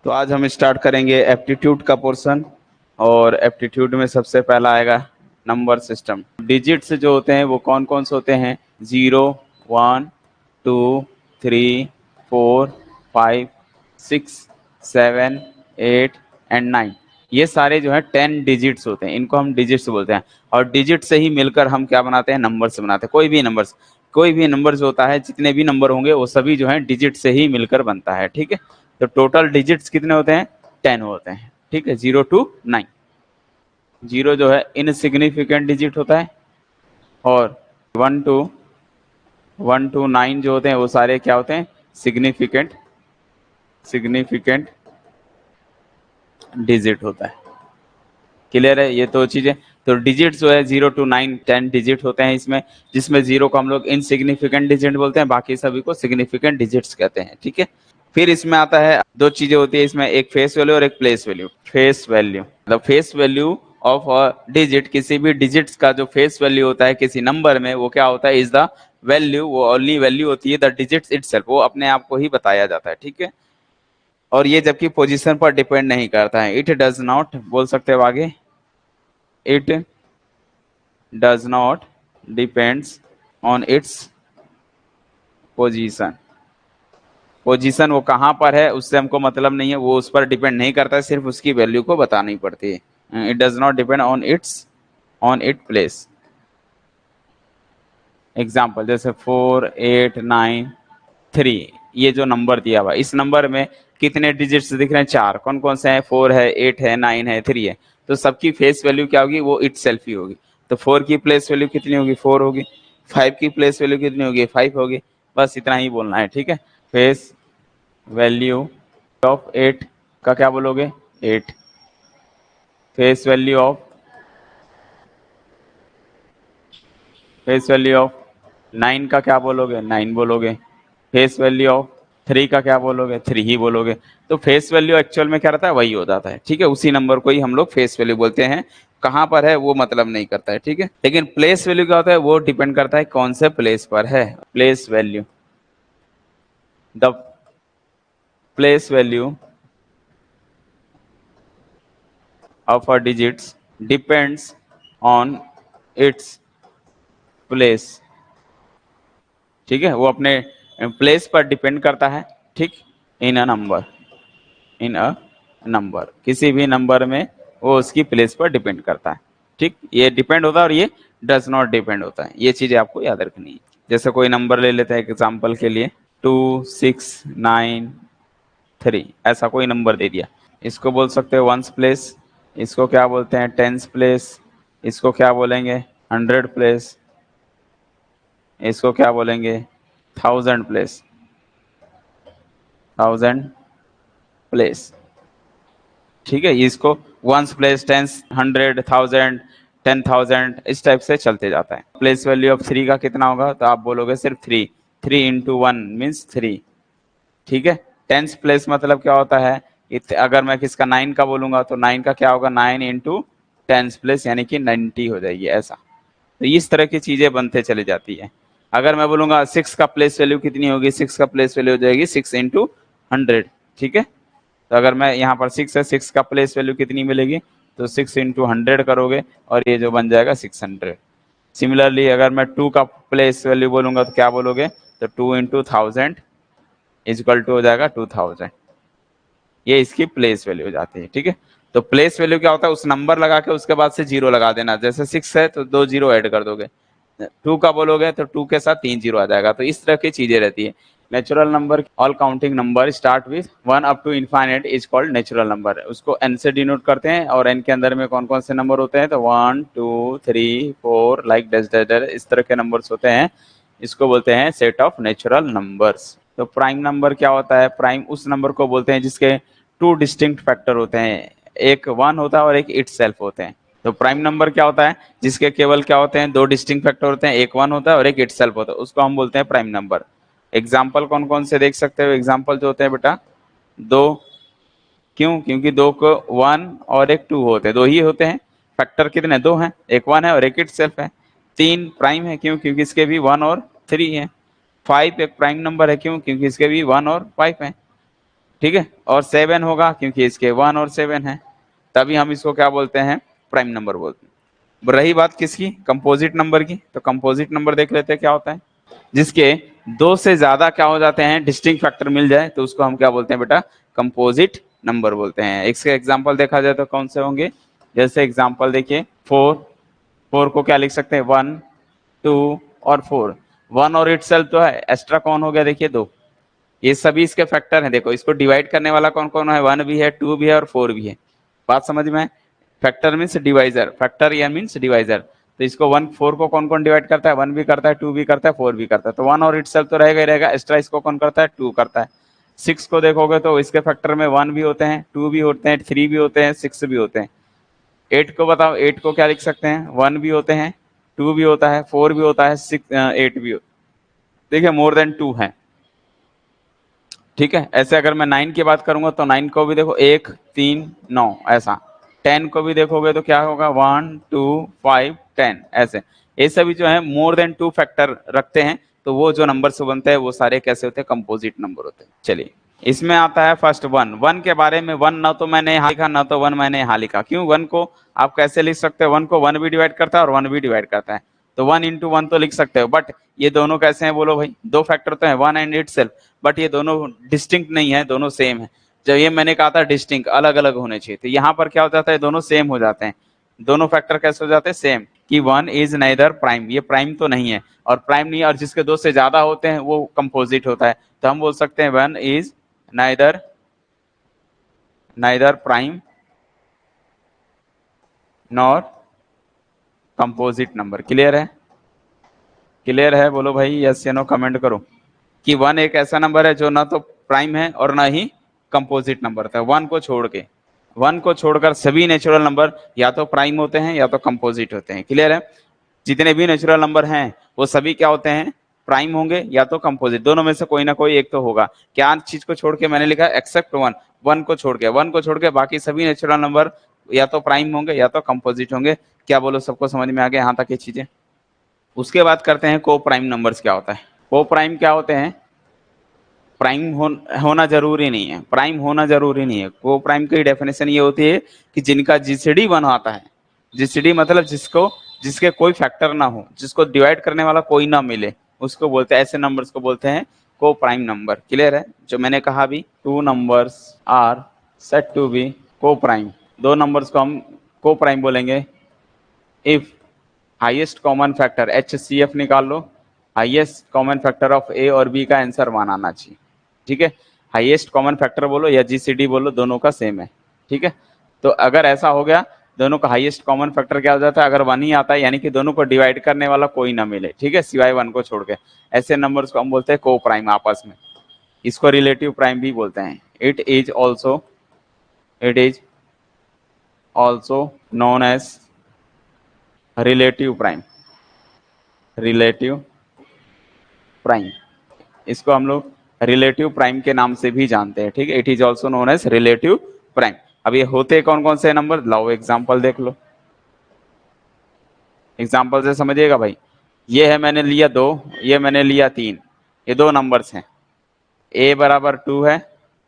तो आज हम स्टार्ट करेंगे एप्टीट्यूड का पोर्शन। और एप्टीट्यूड में सबसे पहला आएगा नंबर सिस्टम। डिजिट्स जो होते हैं वो कौन कौन से होते हैं? 0, 1, 2, 3, 4, 5, 6, 7, 8 एंड 9। ये सारे जो है 10 डिजिट्स होते हैं, इनको हम डिजिट्स बोलते हैं। और डिजिट से ही मिलकर हम क्या बनाते हैं? नंबर्स बनाते हैं। कोई भी नंबर जो होता है, जितने भी नंबर होंगे वो सभी जो है डिजिट से ही मिलकर बनता है। ठीक है, तो टोटल डिजिट्स कितने होते हैं? 10 होते हैं। ठीक है, 0 to 9। 0 जो है इनसिग्निफिकेंट डिजिट होता है, और 1 to 9 जो होते हैं वो सारे क्या होते हैं? सिग्निफिकेंट डिजिट होता है। क्लियर है ये तो चीजें? तो डिजिट जो है 0 to 9 10 डिजिट होते हैं इसमें, जिसमें 0 को हम लोग इनसिग्निफिकेंट डिजिट बोलते हैं, बाकी सभी को सिग्निफिकेंट डिजिट्स कहते हैं। ठीक है, फिर इसमें आता है दो चीजें होती है इसमें, एक फेस वैल्यू और एक प्लेस वैल्यू। फेस वैल्यू मतलब face value of a digit, किसी भी डिजिट्स का जो फेस वैल्यू होता है किसी नंबर में, वो क्या होता है? इज द वैल्यू, वो ओनली वैल्यू होती है द डिजिट्स इटसेल्फ, वो अपने आप को ही बताया जाता है। ठीक है, और ये जबकि पोजीशन पर डिपेंड नहीं करता है। इट डज नॉट, बोल सकते हो आगे, it does not depends on its position. Position वो कहाँ पर है उससे हमको मतलब नहीं है, वो उस पर डिपेंड नहीं करता है, सिर्फ उसकी वैल्यू को बतानी पड़ती है। It does not depend on it place. Example जैसे 4, 8, 9, 3, ये जो नंबर दिया हुआ, इस नंबर में कितने डिजिट्स दिख रहे हैं? 4। कौन कौन से हैं? 4 है, 8 है, 9 है, 3 है। तो सबकी फेस वैल्यू क्या होगी? वो इट सेल्फ ही होगी। तो 4 की प्लेस वैल्यू कितनी होगी? 4 होगी। 5 की प्लेस वैल्यू कितनी होगी? 5 होगी। बस इतना ही बोलना है। ठीक है, फेस वैल्यू ऑफ 8 का क्या बोलोगे? 8। फेस वैल्यू ऑफ 9 का क्या बोलोगे? 9 बोलोगे। फेस वैल्यू ऑफ 3 का क्या बोलोगे? 3 ही बोलोगे। तो फेस वैल्यू एक्चुअल में क्या रहता है? वही हो जाता है। ठीक है, उसी नंबर को ही हम लोग फेस वैल्यू बोलते हैं। कहाँ पर है वो मतलब नहीं करता है। ठीक है, लेकिन प्लेस वैल्यू क्या होता है? वो डिपेंड करता है कौन से प्लेस पर है। Place value, the place value of a digits depends on its place. ठीक है, वो अपने प्लेस पर डिपेंड करता है। ठीक, इन a number, in a number, किसी भी नंबर में वो उसकी प्लेस पर डिपेंड करता है। ठीक, ये डिपेंड होता है और ये डज नॉट डिपेंड होता है। ये चीजें आपको याद रखनी है। जैसे कोई नंबर ले लेते हैं एग्जांपल के लिए, 2, 6, 9, 3, ऐसा कोई नंबर दे दिया। इसको बोल सकते हैं वंस प्लेस, इसको क्या बोलते हैं? टेंस प्लेस, इसको क्या बोलेंगे? 100 प्लेस, इसको क्या बोलेंगे? 1000 प्लेस, 1000 प्लेस। ठीक है, इसको वंस प्लेस, टेंस, 100, 1000, 10,000, इस टाइप से चलते जाता है। प्लेस वैल्यू ऑफ 3 का कितना होगा? तो आप बोलोगे सिर्फ 3। 3 इंटू 1 मीन्स 3। ठीक है, टेंस प्लेस मतलब क्या होता है? अगर मैं किसका 9 का बोलूंगा तो 9 का क्या होगा? 9 इंटू टेंस प्लेस, यानी कि 90 हो जाएगी ऐसा। तो इस तरह की चीजें बनते चली जाती है। अगर मैं बोलूंगा 6 का प्लेस वैल्यू कितनी होगी? 6 का प्लेस वैल्यू हो जाएगी 6 इंटू 100। ठीक है, तो अगर मैं यहाँ पर 6 है, 6 का प्लेस वैल्यू कितनी मिलेगी? तो 6 इंटू 100 करोगे और ये जो बन जाएगा 600। सिमिलरली अगर मैं 2 का प्लेस वैल्यू बोलूंगा तो क्या बोलोगे? तो 2 इंटू 1000 इजक्वल टू हो जाएगा 2000। ये इसकी प्लेस वैल्यू हो जाती है। ठीक है, तो प्लेस वैल्यू क्या होता है? उस नंबर लगा के उसके बाद से जीरो लगा देना। जैसे 6 है तो 2 जीरो ऐड कर दोगे। 2 का बोलोगे तो 2 के साथ 3 जीरो आ जाएगा। तो इस तरह की चीजें रहती है। Natural number, all counting number start with 1 up to infinite is called natural number. उसको एन से डिनोट करते हैं। और एन के अंदर में कौन कौन से नंबर होते हैं? तो 1, 2, 3, 4 लाइक डैश डैश डैश, इस तरह के नंबर्स होते हैं। इसको बोलते हैं सेट ऑफ नेचुरल नंबर्स। तो प्राइम नंबर क्या होता है? प्राइम उस नंबर को बोलते हैं जिसके 2 डिस्टिंक्ट फैक्टर होते हैं, एक 1 होता है और एक इट सेल्फ होते हैं। तो प्राइम नंबर क्या होता है? जिसके केवल क्या होते हैं? 2 डिस्टिंक्ट फैक्टर होते हैं, एक 1 होता है और एक इट सेल्फ होता है, उसको हम बोलते हैं प्राइम नंबर। एग्जाम्पल कौन कौन से देख सकते हो? एग्जाम्पल जो होते हैं बेटा, 2। क्यों? क्योंकि 2 को 1 और एक 2 होते हैं, 2 ही होते हैं। फैक्टर कितने? 2 हैं, एक 1 है और एक इट सेल्फ है। 3 प्राइम है, क्यों? क्योंकि इसके भी 1 और 3 है। 5 एक प्राइम नंबर है, क्यों? क्योंकि इसके भी 1 और 5 है। ठीक है, और 7 होगा क्योंकि इसके 1 और 7 है, तभी हम इसको क्या बोलते हैं, प्राइम नंबर बोलते हैं। रही बात किसकी, कंपोजिट नंबर की, तो कंपोजिट नंबर देख लेते हैं क्या होता है। जिसके दो से ज्यादा क्या हो जाते हैं, डिस्टिंक्ट फैक्टर मिल जाए, तो उसको हम क्या बोलते हैं बेटा, कंपोजिट नंबर बोलते हैं। इसके एग्जांपल देखा जाए तो कौन से होंगे, जैसे एग्जांपल देखिए, 4, 4 को क्या लिख सकते हैं, 1, 2 और 4। 1 और इटसेल्फ तो है, एक्स्ट्रा कौन हो गया, देखिए 2, ये सभी इसके फैक्टर हैं। देखो इसको डिवाइड करने वाला कौन कौन है, 1 भी है, 2 भी है और 4 भी है। बात समझ में, फैक्टर मीन्स डिवाइजर, फैक्टर या मीन्स डिवाइजर। तो इसको 1 4 को कौन कौन डिवाइड करता है, 1 भी करता है, 2 भी करता है, 4 भी करता है। तो 1 और इटसेल्फ तो रहेगा ही रहेगा, एक्स्ट्रा इसको कौन करता है, 2 करता है। 6 को देखोगे तो इसके फैक्टर में 1 भी होते हैं, 2 भी होते हैं, 3 भी होते हैं, 6 भी होते हैं। 8 को बताओ, 8 को क्या लिख सकते हैं, 1 भी होते हैं, 2 भी होता है, 4 भी होता है, 6 8 भी होता है। देखिए मोर देन 2 है, ठीक है। ऐसे अगर मैं 9 की बात करूंगा तो 9 को भी देखो 1 3 9 ऐसा। 10 को भी देखोगे तो क्या होगा, 1 2 5 10 ऐसे। ये सभी जो है मोर देन 2 फैक्टर रखते हैं, तो वो जो नंबर से बनते हैं वो सारे कैसे होते हैं, कंपोजिट नंबर होते हैं। चलिए इसमें आता है फर्स्ट 1। 1 के बारे में 1 ना तो मैंने यहाँ लिखा ना तो 1 मैंने यहाँ लिखा, क्यों, 1 को आप कैसे लिख सकते हो, 1 को 1 भी डिवाइड करता है और 1 भी डिवाइड करता है, तो 1 इंटू 1 तो लिख सकते हो। बट ये दोनों कैसे हैं बोलो भाई, दो फैक्टर तो है 1 एंड इटसेल्फ, बट ये दोनों डिस्टिंक्ट नहीं है, दोनों सेम है। जब ये मैंने कहा था डिस्टिंक्ट अलग अलग होने चाहिए, तो यहाँ पर क्या हो जाता है, दोनों सेम हो जाते हैं। दोनों फैक्टर कैसे हो जाते हैं, सेम, कि 1 इज नाइदर प्राइम, ये प्राइम तो नहीं है और प्राइम नहीं है, और जिसके दो से ज्यादा होते हैं वो कंपोजिट होता है। तो हम बोल सकते हैं 1 is neither prime nor composite number. Clear है, क्लियर है, बोलो भाई यस या नो, कमेंट करो कि 1 एक ऐसा नंबर है जो ना तो प्राइम है और ना ही कंपोजिट नंबर था। 1 को छोड़ के, 1 को छोड़कर सभी नेचुरल नंबर या तो प्राइम होते हैं या तो कंपोजिट होते हैं। क्लियर है, जितने भी नेचुरल नंबर हैं वो सभी क्या होते हैं, प्राइम होंगे या तो कंपोजिट, दोनों में से कोई ना कोई एक तो होगा। क्या चीज को छोड़ के मैंने लिखा एक्सेप्ट 1, 1 को छोड़ के, 1 को छोड़ के बाकी सभी नेचुरल नंबर या तो प्राइम होंगे या तो कंपोजिट होंगे। क्या बोलो, सबको समझ में आ गया यहाँ तक ये चीजें। उसके बाद करते हैं को प्राइम नंबर्स क्या होता है। को प्राइम क्या होते हैं, प्राइम होना जरूरी नहीं है, प्राइम होना जरूरी नहीं है। को प्राइम की डेफिनेशन ये होती है कि जिनका जीसीडी 1 आता है, जीसीडी मतलब जिसके कोई फैक्टर ना हो, जिसको डिवाइड करने वाला कोई ना मिले, उसको बोलते हैं, ऐसे नंबर्स को बोलते हैं को प्राइम नंबर। क्लियर है, जो मैंने कहा भी, 2 numbers are set to be coprime, दो नंबर्स को हम को प्राइम बोलेंगे if highest common factor, HCF निकाल लो, highest common factor of A और बी का आंसर 1 आना चाहिए। ठीक है, हाईएस्ट कॉमन फैक्टर बोलो या जीसीडी बोलो, दोनों का सेम है। ठीक है, तो अगर ऐसा हो गया, दोनों का हाईएस्ट कॉमन फैक्टर क्या हो जाता है, अगर 1 ही आता है, यानी कि दोनों को डिवाइड करने वाला कोई ना मिले, ठीक है, सिवाय 1 को छोड़ के, ऐसे नंबर्स को हम बोलते हैं को प्राइम आपस में। इसको रिलेटिव प्राइम भी बोलते हैं। It is also known as relative prime, relative prime, इसको हम लोग रिलेटिव प्राइम के नाम से भी जानते हैं। ठीक है, it is also known as relative prime. अब ये होते कौन कौन से नंबर, लाओ एग्जांपल देख लो, एग्जांपल से समझिएगा भाई। ये है मैंने लिया 2, ये मैंने लिया 3, ये दो नंबर्स हैं, a बराबर 2 है,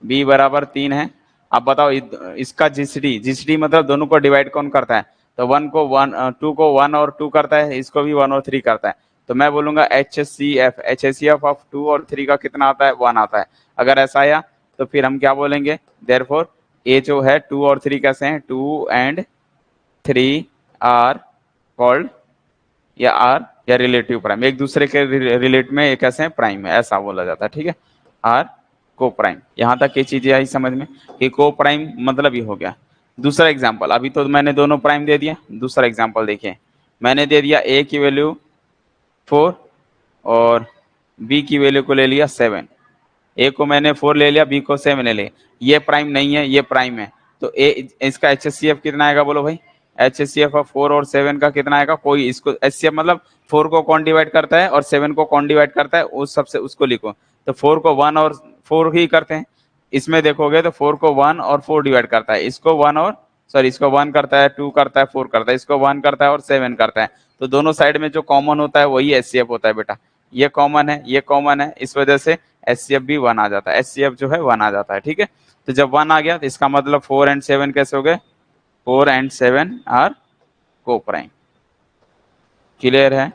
b बराबर 3 है। अब बताओ इसका जीसीडी, जीसीडी मतलब दोनों को डिवाइड कौन करता है, तो 1 को 1, 2 को 1 और 2 करता है, इसको भी 1 और 3 करता है। तो मैं बोलूंगा HCF ऑफ 2 और 3 का कितना आता है, 1 आता है। अगर ऐसा आया तो फिर हम क्या बोलेंगे, देयरफॉर ए जो है 2 और 3 कैसे हैं, 2 एंड 3 आर कॉल्ड या रिलेटिव प्राइम, एक दूसरे के रिलेट में एक ऐसे प्राइम है, ऐसा बोला जाता है। ठीक है, आर को प्राइम। यहां तक ये चीजें आई समझ में कि को प्राइम मतलब ये हो गया। दूसरा एग्जांपल, अभी तो मैंने दोनों प्राइम दे दिया, दूसरा एग्जांपल देखिए, मैंने दे दिया a की वैल्यू 4 और b की वैल्यू को ले लिया 7। a को मैंने 4 ले लिया, b को 7 ले लिया, ये प्राइम नहीं है, ये प्राइम है, तो a इसका HCF कितना आएगा बोलो भाई, HCF ऑफ 4 और 7 का कितना आएगा, कोई इसको HCF मतलब 4 को कौन डिवाइड करता है और 7 को कौन डिवाइड करता है, उस सबसे उसको लिखो। तो 4 को 1 और 4 ही करते हैं, इसमें देखोगे तो 4 को 1 और 4 डिवाइड करता है, इसको 1 और सॉरी इसको 1 करता है, 2 करता है, 4 करता है, इसको 1 करता है और 7 करता है। तो दोनों साइड में जो कॉमन होता है वही HCF होता है बेटा, ये कॉमन है, ये कॉमन है, इस वजह से HCF भी 1 आ जाता है, HCF जो है 1 आ जाता है। ठीक है, तो जब 1 आ गया तो इसका मतलब 4 एंड 7 कैसे हो गए, 4 एंड 7 आर को प्राइम। क्लियर है,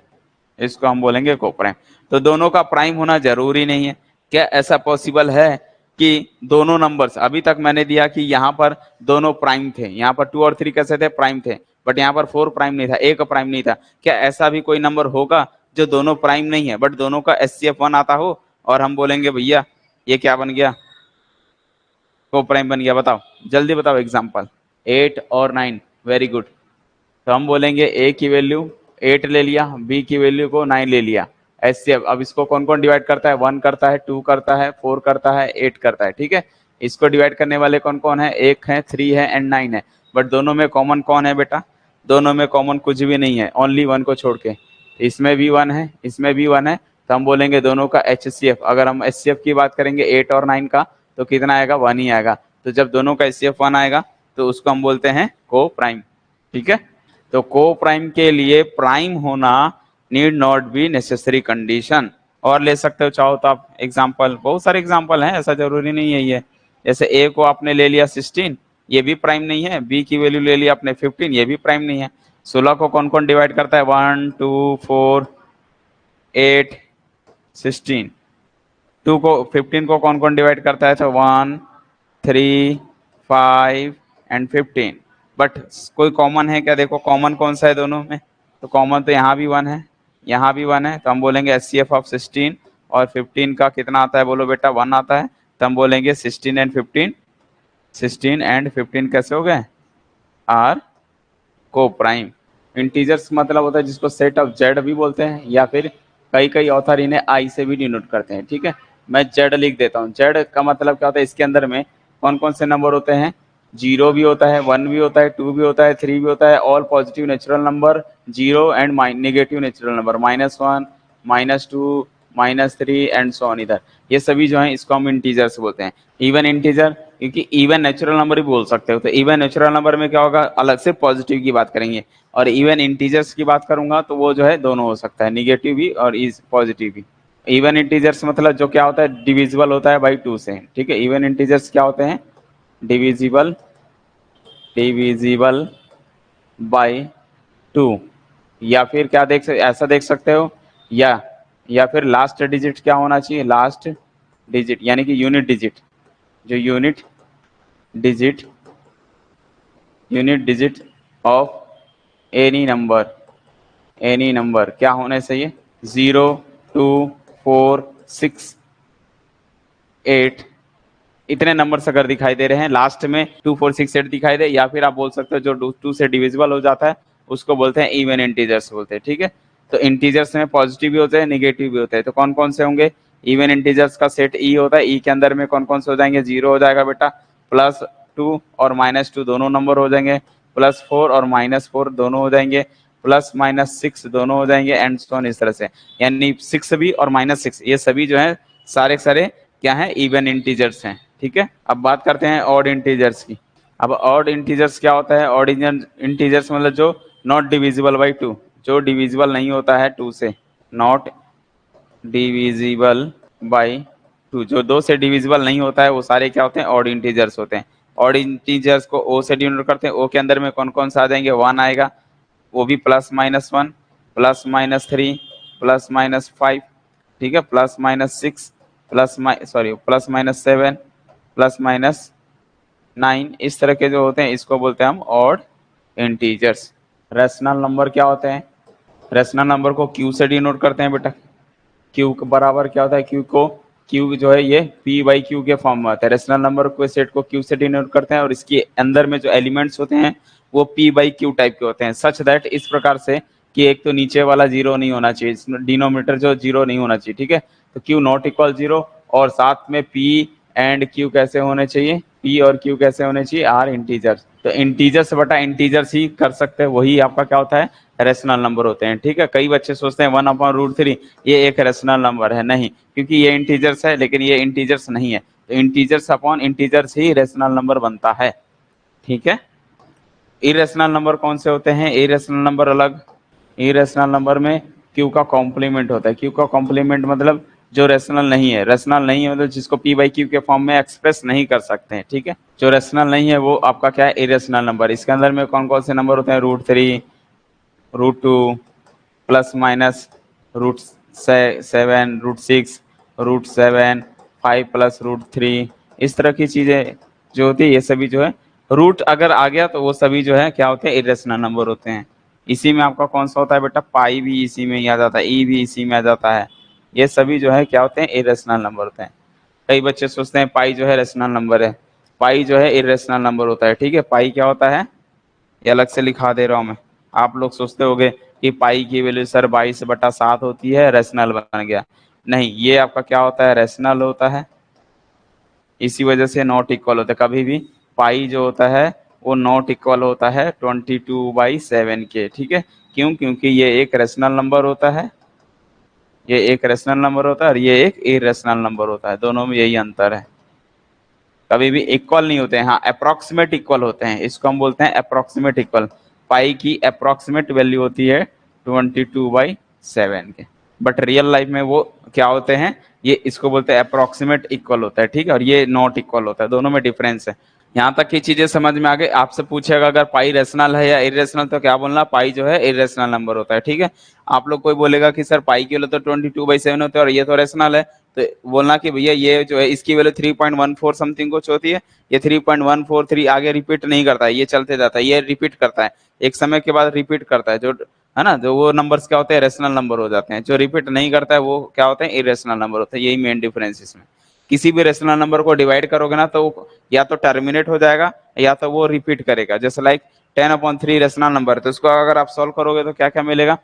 इसको हम बोलेंगे को प्राइम। तो दोनों का प्राइम होना जरूरी नहीं है। क्या ऐसा पॉसिबल है कि दोनों नंबर्स, अभी तक मैंने दिया कि यहाँ पर दोनों प्राइम थे, यहाँ पर 2 और 3 कैसे थे, प्राइम थे, बट यहाँ पर 4 प्राइम नहीं था, एक प्राइम नहीं था। क्या ऐसा भी कोई नंबर होगा जो दोनों प्राइम नहीं है बट दोनों का एचसीएफ 1 आता हो और हम बोलेंगे भैया ये क्या बन गया, को प्राइम बन गया? बताओ, जल्दी बताओ एग्जाम्पल। 8 और 9, वेरी गुड। तो हम बोलेंगे ए की वैल्यू 8 ले लिया, बी की वैल्यू को 9 ले लिया, ऐसे। अब इसको कौन कौन डिवाइड करता है, 1 करता है, 2 करता है, 4 करता है, 8 करता है, ठीक है। इसको डिवाइड करने वाले कौन कौन है, 1 है, 3 है एंड 9 है। बट दोनों में कॉमन कौन है बेटा, दोनों में कॉमन कुछ भी नहीं है, ओनली 1 को छोड़ के। इसमें भी 1 है, इसमें भी 1 है, तो हम बोलेंगे दोनों का एचसीएफ। अगर हम एचसीएफ की बात करेंगे 8 और 9 का, तो कितना आएगा, 1 ही आएगा। तो जब दोनों का एचसीएफ 1 आएगा तो उसको हम बोलते हैं को प्राइम, ठीक है। तो को प्राइम के लिए प्राइम होना need not be necessary condition. और ले सकते हो चाहो तो आप एग्जांपल, बहुत सारे एग्जांपल हैं, ऐसा जरूरी नहीं है ये। जैसे ए को आपने ले लिया 16, ये भी प्राइम नहीं है। बी की वैल्यू ले लिया आपने 15, ये भी प्राइम नहीं है। 16 को कौन कौन डिवाइड करता है, 1 2 4 8 16। 2 को 15 को कौन कौन डिवाइड करता है, तो 1 3 5 एंड 15। बट कोई कॉमन है क्या, देखो कॉमन कौन सा है दोनों में, तो कॉमन तो यहाँ भी 1 है, यहाँ भी 1 है। तो हम बोलेंगे एचसीएफ ऑफ 16 और 15 का कितना आता है, बोलो बेटा 1 आता है। तो हम बोलेंगे 16 एंड 15, 16 एंड 15 कैसे हो गए, आर को प्राइम। इंटीजर्स मतलब होता है जिसको सेट ऑफ जेड भी बोलते हैं, या फिर कई कई ऑथर इन्हें आई से भी डिनोट करते हैं, ठीक है। मैं जेड लिख देता हूँ। जेड का मतलब क्या होता है, इसके अंदर में कौन कौन से नंबर होते हैं, 0 भी होता है, 1 भी होता है, 2 भी होता है, 3 भी होता है, all positive natural number, 0 and negative natural number, -1 -2 -3 and so on. इधर ये सभी जो है इसको हम इंटीजर्स बोलते हैं। इवन इंटीजर, क्योंकि इवन नेचुरल नंबर भी बोल सकते हो। तो इवन नेचुरल नंबर में क्या होगा, अलग से पॉजिटिव की बात करेंगे, और इवन इंटीजर्स की बात करूंगा तो वो जो है दोनों हो सकता है, निगेटिव भी और इज पॉजिटिव भी। इवन इंटीजर्स मतलब जो क्या होता है, डिविजिबल होता है बाई 2 से, ठीक है। इवन इंटीजर्स क्या होते हैं, डिविजिबल डिविजिबल बाई 2। या फिर क्या ऐसा देख सकते हो, या फिर लास्ट डिजिट क्या होना चाहिए, लास्ट डिजिट यानी कि यूनिट डिजिट, जो digit unit digit of any number क्या होने चाहिए, 0 2 4 6 8, इतने नंबर्स अगर दिखाई दे रहे हैं लास्ट में 2 4 6 8 दिखाई दे, या फिर आप बोल सकते हो जो 2 से डिविजिबल हो जाता है उसको बोलते हैं इवन इंटीजर्स बोलते हैं, ठीक है। तो इंटीजर्स में पॉजिटिव भी होते हैं, निगेटिव भी होते हैं। तो कौन कौन से होंगे, इवन इंटीजर्स का सेट ई होता है, ई के अंदर में कौन कौन से हो जाएंगे, 0 हो जाएगा बेटा, +2 और -2 दोनों नंबर हो जाएंगे, +4 और -4 दोनों हो जाएंगे, +-6 दोनों हो जाएंगे एंड सो ऑन, इस तरह से। यानी 6 भी और -6 ये सभी जो है सारे सारे क्या है, इवन इंटीजर्स हैं, ठीक है। अब बात करते हैं ऑड इंटीजर्स की। अब ऑड इंटीजर्स क्या होता है, ऑड इंटीजर्स मतलब जो नॉट डिविजिबल बाई 2, जो डिविजिबल नहीं होता है 2 से, नॉट डिविजिबल बाई 2, जो 2 से डिविजिबल नहीं होता है वो सारे क्या होते हैं, ऑड इंटीजर्स होते हैं। ऑड इंटीजर्स को ओ से डिनोट करते हैं। ओ के अंदर में कौन कौन सा आ जाएंगे, 1 आएगा, वो भी +-1 +-3 +-5, ठीक है, +-6 +-7 +-9, इस तरह के जो होते हैं इसको बोलते हैं हम ऑड इंटीजर्स। रेशनल नंबर क्या होते हैं, रेशनल नंबर को क्यू से डिनोट करते हैं बेटा। क्यू के बराबर क्या होता है, क्यू जो है ये p/q के फॉर्म में आता है। रेशनल नंबर को सेट को क्यू से डिनोट करते हैं, और इसके अंदर में जो एलिमेंट्स होते हैं वो p/q टाइप के होते हैं, सच दैट, इस प्रकार से कि एक तो नीचे वाला 0 नहीं होना चाहिए, डिनोमिनेटर जो 0 नहीं होना चाहिए, ठीक है। तो q नॉट इक्वल 0, और साथ में p एंड q कैसे होने चाहिए, p और q कैसे होने चाहिए, आर इंटीजर्स। तो इंटीजर्स बटा इंटीजर्स ही कर सकते हैं, वही आपका क्या होता है, रेशनल नंबर होते हैं, ठीक है। कई बच्चे सोचते हैं 1/√3 ये एक रेशनल नंबर है, नहीं, क्योंकि ये इंटीजर्स है लेकिन ये इंटीजर्स नहीं है। तो इंटीजर्स अपॉन इंटीजर्स ही रेशनल नंबर बनता है, ठीक है। इरेशनल नंबर कौन से होते हैं, इरेशनल नंबर अलग। इरेशनल नंबर में क्यू का कॉम्प्लीमेंट होता है। क्यू का कॉम्प्लीमेंट मतलब जो रेशनल नहीं है, रेशनल नहीं है मतलब जिसको पी बाई क्यू के फॉर्म में एक्सप्रेस नहीं कर सकते हैं, ठीक है। जो रेशनल नहीं है वो आपका क्या है, इरेशनल नंबर। इसके अंदर में कौन कौन से नंबर होते हैं, √3, √2, प्लस माइनस √7, √6, √7, 5 प्लस √3, इस तरह की चीजें जो होती है ये सभी जो है रूट अगर आ गया तो वो सभी जो है क्या होते हैं, इरेशनल नंबर होते हैं। इसी में आपका कौन सा होता है बेटा, पाई भी इसी में ही आ जाता है, ई भी इसी में आ जाता है। ये सभी जो है क्या होते हैं, इरेशनल नंबर होते हैं। कई बच्चे सोचते हैं पाई जो है रेशनल नंबर है, पाई जो है इरेशनल नंबर होता है, ठीक है। पाई क्या होता है ये अलग से लिखा दे रहा हूं मैं। आप लोग सोचते होंगे कि पाई की वैल्यू सर 22/7 होती है, रेशनल बन गया। नहीं, ये आपका क्या होता है, रेशनल होता है। इसी वजह से नॉट इक्वल होता है, कभी भी पाई जो होता है वो नॉट इक्वल होता है 22/7 के, ठीक है। क्यों, क्योंकि ये एक रेशनल नंबर होता है, ये एक रेशनल नंबर होता है और ये एक इरेशनल नंबर होता है, दोनों में यही अंतर है। कभी भी इक्वल नहीं होते हैं, हाँ अप्रोक्सीमेट इक्वल होते हैं, इसको हम बोलते हैं अप्रोक्सीमेट इक्वल। पाई की अप्रोक्सीमेट वैल्यू होती है 22/7 के, बट रियल लाइफ में वो क्या होते हैं, ये इसको बोलते हैं अप्रोक्सीमेट इक्वल होता है, ठीक है। और ये नॉट इक्वल होता है, दोनों में डिफरेंस है। यहाँ तक की चीजें समझ में आ गई। आपसे पूछेगा अगर पाई रेशनल है या इरेशनल तो क्या बोलना, पाई जो है इरेशनल नंबर होता है, ठीक है। आप लोग कोई बोलेगा कि सर पाई की वैल्यू तो 22/7 होती है और ये तो रेशनल है, तो बोलना कि भैया ये जो है इसकी वैल्यू 3.14 समथिंग कुछ होती है, ये 3.143 आगे रिपीट नहीं करता है, ये चलते जाता है, ये रिपीट करता है, एक समय के बाद रिपीट करता है, जो है ना, जो वो नंबर्स क्या होते हैं, रेशनल नंबर हो जाते हैं। जो रिपीट नहीं करता है वो क्या होते हैं, इरेशनल नंबर होते हैं। यही मेन डिफरेंस इसमें। किसी भी रेशनल नंबर को डिवाइड करोगे ना तो या तो टर्मिनेट हो जाएगा या तो वो रिपीट करेगा। जैसे लाइक 10/3 रेशनल नंबर है, तो इसको अगर आप सॉल्व करोगे तो क्या क्या मिलेगा,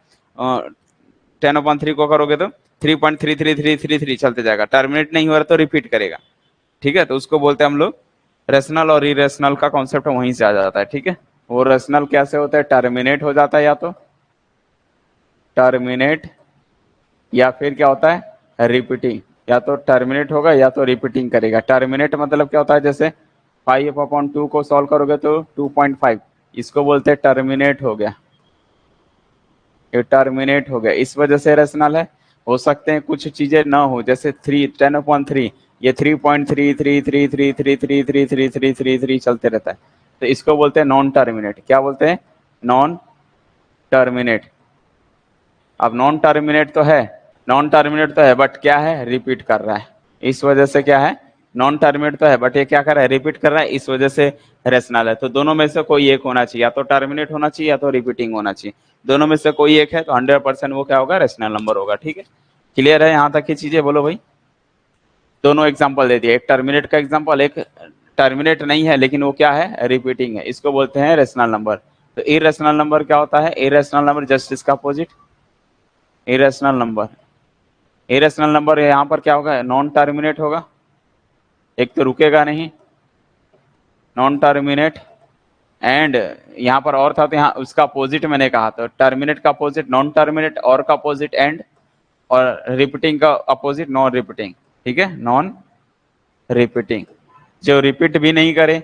10/3 को करोगे तो 3.33333 चलते जाएगा, टर्मिनेट नहीं हो रहा तो रिपीट करेगा, ठीक है। तो उसको बोलते हैं हम लोग रेशनल, और इरेशनल का कॉन्सेप्ट वहीं से आ जाता है, ठीक है। वो रेशनल कैसे होता है, टर्मिनेट हो जाता है, या तो टर्मिनेट या फिर क्या होता है, रिपीटिंग। या तो टर्मिनेट होगा या तो रिपीटिंग करेगा। टर्मिनेट मतलब क्या होता है, जैसे 5/2 को सॉल्व करोगे तो 2.5, इसको बोलते हैं टर्मिनेट हो गया, ये टर्मिनेट हो गया, इस वजह से रेशनल है। हो सकते हैं कुछ चीजें ना हो, जैसे 10/3 ये 3.3333333333 चलते रहता है, तो इसको बोलते हैं नॉन टर्मिनेट। क्या बोलते हैं, नॉन टर्मिनेट। अब नॉन टर्मिनेट तो है, नॉन टर्मिनेट तो है बट क्या है, रिपीट कर रहा है, इस वजह से क्या है, नॉन टर्मिनेट तो है बट ये क्या कर रहा है, रिपीट कर रहा है, इस वजह से रेशनल है। तो दोनों में से कोई एक होना चाहिए, या तो टर्मिनेट होना चाहिए या तो रिपीटिंग होना चाहिए। दोनों में से कोई एक है तो 100% वो क्या होगा, रेशनल नंबर होगा, ठीक है। क्लियर है यहाँ तक की चीजें, बोलो भाई। दोनों एग्जाम्पल दे दिए, एक टर्मिनेट का एग्जाम्पल, एक टर्मिनेट नहीं है लेकिन वो क्या है, रिपीटिंग है, इसको बोलते हैं रेशनल नंबर। तो इरेशनल नंबर क्या होता है, इरेशनल नंबर जस्ट इसका opposite, irrational number. Irrational number यहाँ पर क्या होगा, नॉन टर्मिनेट होगा, एक तो रुकेगा नहीं, नॉन टर्मिनेट, एंड यहाँ पर और था तो यहाँ उसका अपोजिट मैंने कहा, तो टर्मिनेट का अपोजिट नॉन टर्मिनेट, और का अपोजिट एंड, और रिपीटिंग का अपोजिट नॉन रिपीटिंग, ठीक है, नॉन रिपीटिंग। जो रिपीट भी नहीं करे,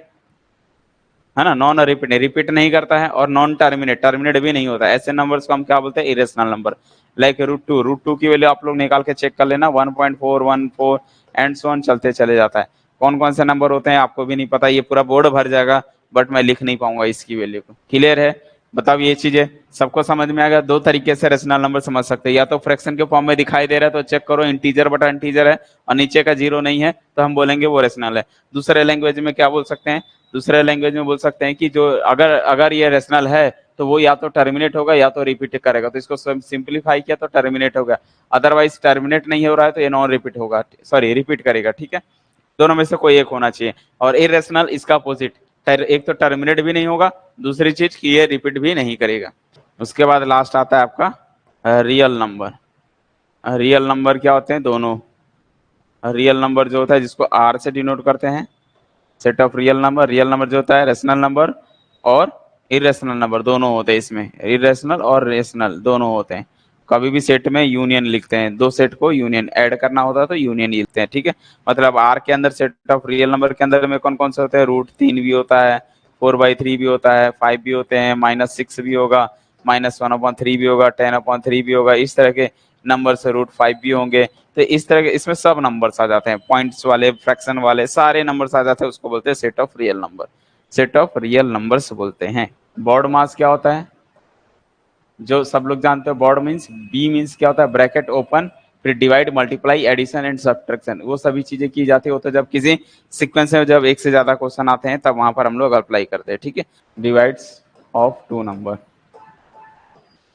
है ना, नॉन रिपीट, रिपीट नहीं करता है, और नॉन टर्मिनेट, टर्मिनेट भी नहीं होता, ऐसे नंबर्स को हम क्या बोलते हैं, इरेशनल नंबर। लाइक √2 की वैल्यू आप लोग निकाल के चेक कर लेना, 1.414 एंड सो ऑन चलते चले जाता है। कौन कौन से नंबर होते हैं आपको भी नहीं पता, ये पूरा बोर्ड भर जाएगा बट मैं लिख नहीं पाऊंगा इसकी वैल्यू को। क्लियर है, बताओ ये चीजें सबको समझ में आएगा। दो तरीके से रेशनल नंबर समझ सकते हैं, या तो फ्रैक्शन के फॉर्म में दिखाई दे रहा है तो चेक करो इंटीजर बटा इंटीजर है और नीचे का जीरो नहीं है तो हम बोलेंगे वो रेशनल है। दूसरे लैंग्वेज में क्या बोल सकते हैं, दूसरे लैंग्वेज में बोल सकते हैं कि जो अगर अगर ये रेशनल है तो वो या तो टर्मिनेट होगा या तो रिपीट करेगा, तो इसको सिंप्लीफाई किया तो टर्मिनेट होगा, अदरवाइज टर्मिनेट नहीं हो रहा है तो ये नॉन रिपीट होगा, सॉरी रिपीट करेगा, ठीक है। दोनों में से कोई एक होना चाहिए। और इरेशनल इसका अपोजिट, एक तो टर्मिनेट भी नहीं होगा, दूसरी चीज की ये रिपीट भी नहीं करेगा। उसके बाद लास्ट आता है आपका रियल नंबर। रियल नंबर क्या होते हैं, दोनों रियल नंबर जो होता है जिसको आर से डिनोट करते हैं, सेट ऑफ रियल नंबर जो होता है रेशनल नंबर और इरेशनल नंबर दोनों होते हैं, इसमें इरेशनल और रेशनल दोनों होते हैं। कभी भी सेट में यूनियन लिखते हैं, दो सेट को यूनियन ऐड करना होता है तो यूनियन लिखते हैं, ठीक है। मतलब आर के अंदर सेट ऑफ रियल नंबर के अंदर में कौन कौन से होते हैं, √3 भी होता है, 4/3 भी होता है, 5 भी होते हैं, -6 भी होगा, -1/3 भी होगा, 10/3 भी होगा, इस तरह के नंबर से √5 भी होंगे। तो इस तरह के इसमें सब नंबर्स आ जाते हैं, पॉइंट्स वाले, फ्रैक्शन वाले, सारे नंबर्स आ जाते हैं, उसको बोलते हैं set of real number, set of real numbers बोलते हैं। बॉड मास क्या होता है, जो सब लोग जानते हो, बॉड मीन्स, बी मीन्स क्या होता है, ब्रैकेट ओपन, फिर divide, multiply, addition and subtraction, वो सभी चीजें की जाती है। तो जब किसी सीक्वेंस में जब एक से ज्यादा क्वेश्चन आते हैं तब वहां पर हम लोग अप्लाई करते हैं, ठीक है। डिवाइड्स ऑफ टू नंबर,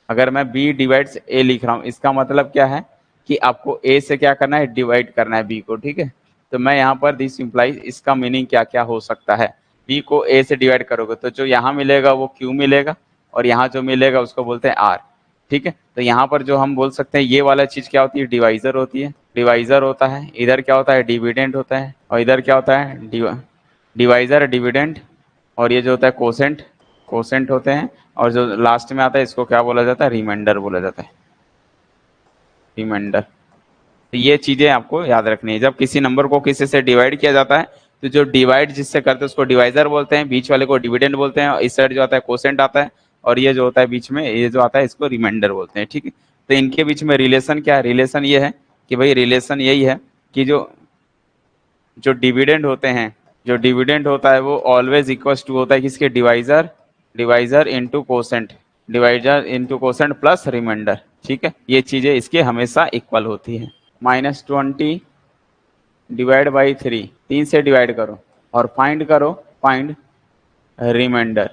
अगर मैं b डिवाइड्स a लिख रहा हूँ, इसका मतलब क्या है कि आपको a से क्या करना है, डिवाइड करना है b को, ठीक है। तो मैं यहाँ पर दिस इम्प्लाइज, इसका मीनिंग क्या क्या हो सकता है, b को a से डिवाइड करोगे तो जो यहाँ मिलेगा वो q मिलेगा, और यहाँ जो मिलेगा उसको बोलते हैं r, ठीक है। तो यहाँ पर जो हम बोल सकते हैं ये वाला चीज क्या होती है, डिवाइजर होती है, डिवाइजर होता है। इधर क्या होता है, डिविडेंड होता है, और इधर क्या होता है, डिवाइजर, डिविडेंड, और ये जो होता है कोसेंट, कोसेंट होते हैं। और जो लास्ट में आता है इसको क्या बोला जाता है, रिमाइंडर बोला जाता है, रिमाइंडर। तो ये चीजें आपको याद रखनी है, जब किसी नंबर को किसी से डिवाइड किया जाता है तो जो डिवाइड जिससे करते हैं उसको डिवाइजर बोलते हैं, बीच वाले को डिविडेंड बोलते हैं, और इस साइड जो आता है कोसेंट आता है, और ये जो होता है बीच में ये जो आता है इसको रिमाइंडर बोलते हैं, ठीक है। तो इनके बीच में रिलेशन क्या है, रिलेशन ये है कि भाई, रिलेशन यही है कि जो जो डिविडेंड होते हैं, जो डिविडेंड होता है वो ऑलवेज इक्वल टू होता है किसके, divisor, divisor into quotient, divisor into quotient plus remainder, ठीक है। ये चीजें इसके हमेशा इक्वल होती है। -20 डिवाइड बाई 3, 3 से डिवाइड करो और फाइंड करो, फाइंड रिमाइंडर।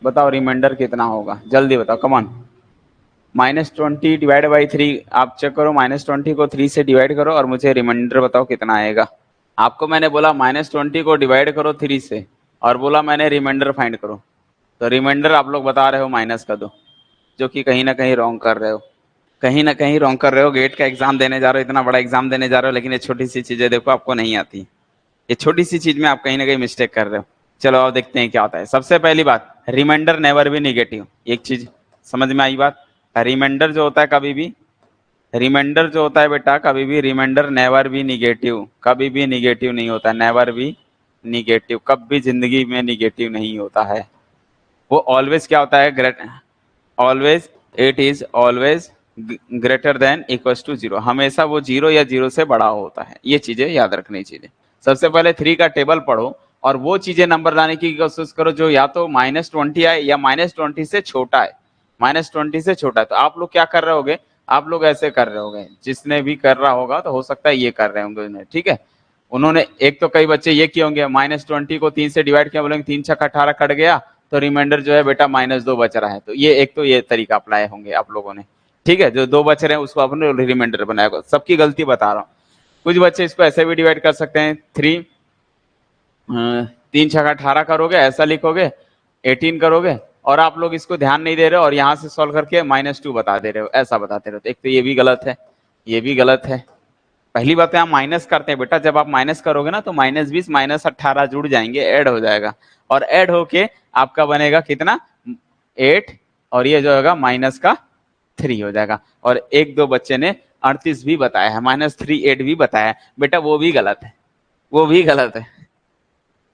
बताओ रिमाइंडर कितना होगा, जल्दी बताओ, कमान। -20 डिवाइड बाई 3, आप चेक करो, -20 को 3 से डिवाइड करो और मुझे रिमाइंडर बताओ कितना आएगा। आपको मैंने बोला -20 को डिवाइड करो 3 से, और बोला मैंने रिमाइंडर फाइंड करो, तो रिमाइंडर आप लोग बता रहे हो माइनस का 2, जो कि कहीं ना कहीं रॉन्ग कर रहे हो, कहीं ना कहीं रॉन्ग कर रहे हो। गेट का एग्जाम देने जा रहे हो, इतना बड़ा एग्जाम देने जा रहे हो, लेकिन ये छोटी सी चीजें देखो आपको नहीं आती, ये छोटी सी चीज में आप कहीं ना कहीं मिस्टेक कर रहे हो। चलो अब देखते हैं क्या होता है। सबसे पहली बात, रिमाइंडर नेवर भी निगेटिव, एक चीज समझ में आई बात। रिमाइंडर जो होता है कभी भी, रिमाइंडर जो होता है बेटा, कभी भी रिमाइंडर नेवर भी निगेटिव, कभी भी निगेटिव नहीं होता, नेवर भी निगेटिव, कब भी जिंदगी में निगेटिव नहीं होता है। वो ऑलवेज क्या होता है, great, always, it is always greater than equals to 0, हमेशा वो 0 या 0 से बड़ा होता है। ये चीजें याद रखनी चाहिए। सबसे पहले 3 का टेबल पढ़ो और वो चीजें नंबर लाने की कोशिश करो जो या तो -20 आए या -20 से छोटा है, -20 से छोटा है। तो आप लोग क्या कर रहे होगे, आप लोग ऐसे कर रहे होगे, जिसने भी कर रहा होगा तो हो सकता है ये कर रहे होंगे, ठीक है। उन्होंने एक तो कई बच्चे ये किए होंगे, -20 को 3 से डिवाइड किया, बोलेंगे 3 छक्का 18 कट गया, तो रिमाइंडर जो है बेटा -2 बच रहा है। तो ये एक तो ये तरीका अपनाए होंगे आप लोगों ने, ठीक है। जो 2 बच रहे हैं उसको आपने रिमाइंडर बनाया, सबकी गलती बता रहा हूँ। कुछ बच्चे इसको ऐसे भी डिवाइड कर सकते हैं, 3 छक्का 18 करोगे, ऐसा लिखोगे, 18 करोगे, और आप लोग इसको ध्यान नहीं दे रहे हो और यहाँ से सॉल्व करके -2 बता दे रहे हो, ऐसा बताते रहे हो। तो एक तो ये भी गलत है, ये भी गलत है। पहली बात है, हम माइनस करते हैं बेटा, जब आप माइनस करोगे ना तो -20 -18 जुड़ जाएंगे, ऐड हो जाएगा, और ऐड होके आपका बनेगा कितना, 8, और ये जो होगा -3 हो जाएगा। और 1-2 बच्चे ने 38 भी बताया है, -38 भी बताया है, बेटा वो भी गलत है, वो भी गलत है।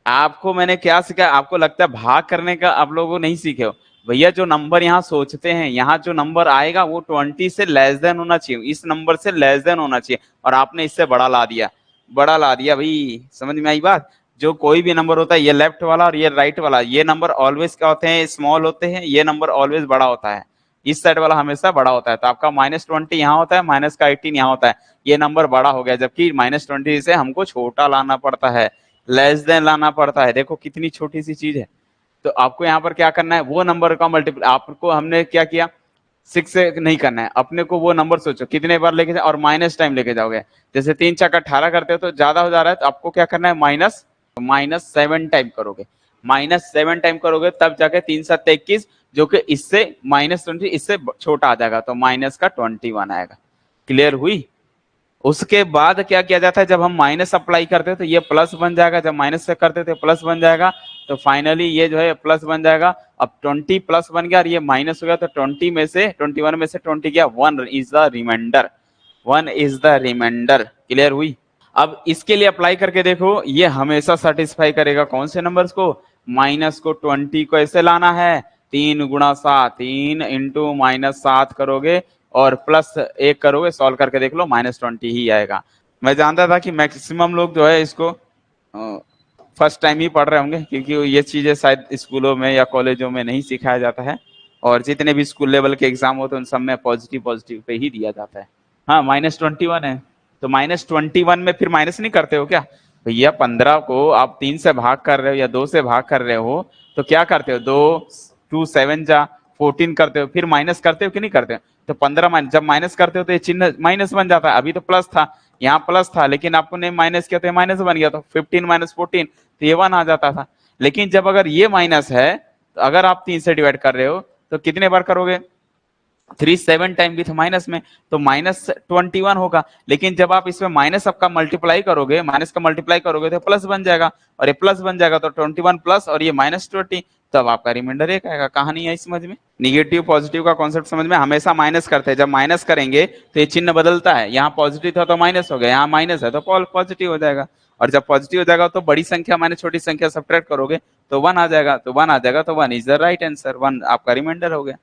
आपको मैंने क्या सिखाया, आपको लगता है भाग करने का आप लोगों नहीं सीखे हो। भैया जो नंबर यहाँ सोचते हैं, यहाँ जो नंबर आएगा वो 20 से लेस देन होना चाहिए, इस नंबर से लेस देन होना चाहिए, और आपने इससे बड़ा ला दिया, बड़ा ला दिया भाई। समझ में आई बात। जो कोई भी नंबर होता है, ये लेफ्ट वाला और ये राइट वाला, ये नंबर ऑलवेज क्या होते हैं, स्मॉल होते हैं, ये नंबर ऑलवेज बड़ा होता है, इस साइड वाला हमेशा बड़ा होता है। तो आपका -20 यहाँ होता है, -18 यहाँ होता है, ये नंबर बड़ा हो गया, जबकि -20 से हमको छोटा लाना पड़ता है, लेस देन लाना पड़ता है। देखो कितनी छोटी सी चीज है। तो आपको यहाँ पर क्या करना है, वो नंबर का मल्टीप्लाई, आपको हमने क्या किया, 6 से नहीं करना है, अपने को वो नंबर सोचो कितने बार लेके जाओ और माइनस टाइम लेके जाओगे। जैसे 3 छक्का 18 करते हो तो ज्यादा हो जा रहा है, तो आपको क्या करना है, -7 टाइम करोगे, -7 टाइम करोगे, तब जाके 3 7 21, जो कि इससे -20 इससे छोटा आ जाएगा, तो माइनस का 21 आएगा। क्लियर हुई। उसके बाद क्या किया जाता है, जब हम माइनस अप्लाई करते हैं तो ये प्लस बन जाएगा, जब माइनस से करते थे प्लस बन जाएगा, तो फाइनली ये जो है प्लस बन जाएगा। अब 20 प्लस बन गया और ये माइनस हो गया, तो 20 में से 21 में से 20 गया, 1 is the remainder, 1 is the remainder. Clear हुई। अब इसके लिए अप्लाई करके देखो, ये हमेशा सेटिस्फाई करेगा कौन से नंबर्स को, माइनस को 20 को ऐसे लाना है, 3 × 7, 3 × -7 करोगे और प्लस 1 करोगे, सॉल्व करके देख लो, -20 ही आएगा। मैं जानता था कि मैक्सिमम लोग जो है इसको फर्स्ट टाइम ही पढ़ रहे होंगे, क्योंकि ये चीजें शायद स्कूलों में या कॉलेजों में नहीं सिखाया जाता है, और जितने भी स्कूल लेवल के एग्जाम होते हैं उन सब में पॉजिटिव पॉजिटिव पे ही दिया जाता है। हाँ, -21 है, तो -21 में फिर माइनस नहीं करते हो क्या भैया? 15 को आप 3 से भाग कर रहे हो या 2 से भाग कर रहे हो, तो क्या करते हो, 2 2 7 जा 14 करते हो, फिर माइनस करते हो कि नहीं करते हो? तो 15 जब माइनस करते हो तो ये चिन्ह माइनस बन जाता है। अभी तो प्लस था, यहाँ प्लस था, लेकिन आपने माइनस किया तो माइनस बन गया, तो 15 - 14 तो ये 1 आ जाता था। लेकिन जब अगर ये माइनस है, तो अगर आप 3 से डिवाइड कर रहे हो तो कितने बार करोगे? 3 7 टाइम विथ माइनस में, तो -21 होगा। लेकिन जब आप इसमें माइनस आपका मल्टीप्लाई करोगे, माइनस का मल्टीप्लाई करोगे तो प्लस बन जाएगा, और ये प्लस बन जाएगा तो 21 प्लस और ये -20, तब आपका रिमाइंडर 1 आएगा। कहानी आई समझ में? निगेटिव पॉजिटिव का कॉन्सेप्ट समझ में? हमेशा माइनस करते हैं, जब माइनस करेंगे तो ये चिन्ह बदलता है, यहाँ पॉजिटिव था तो माइनस हो गया, यहाँ माइनस है तो पॉजिटिव हो जाएगा, और जब पॉजिटिव हो जाएगा तो बड़ी संख्या माइनस छोटी संख्या सब्ट्रैक्ट करोगे तो 1 आ जाएगा, तो 1 आ जाएगा तो 1 इज द राइट आंसर, 1 आपका रिमाइंडर हो गया,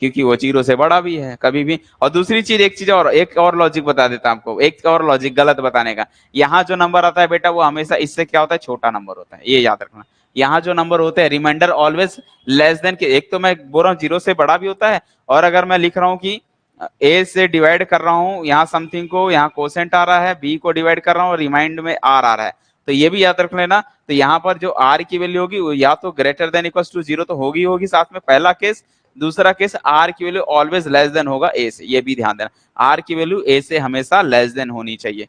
क्योंकि वो 0 से बड़ा भी है कभी भी। और दूसरी चीज, एक और लॉजिक बता देता हूं आपको, एक और लॉजिक गलत बताने का। यहाँ जो नंबर आता है बेटा, वो हमेशा इससे क्या होता है, छोटा नंबर होता है, ये याद रखना। यहाँ जो नंबर होते हैं, रिमाइंडर ऑलवेज लेस देन के, एक तो मैं बोल रहा हूँ 0 से बड़ा भी होता है, और अगर मैं लिख रहा हूँ कि ए से डिवाइड कर रहा हूँ यहाँ समथिंग को, यहाँ कोसेंट आ रहा है, बी को डिवाइड कर रहा हूँ, रिमाइंड में आर आ रहा है, तो ये भी याद रख लेना। तो यहाँ पर जो आर की वैल्यू होगी वो या तो ग्रेटर देन इक्वल टू 0 तो होगी साथ में, पहला केस। दूसरा केस, आर की वैल्यू ऑलवेज लेस देन होगा ए से, ये भी ध्यान देना, आर की वैल्यू ए से हमेशा लेस देन होनी चाहिए,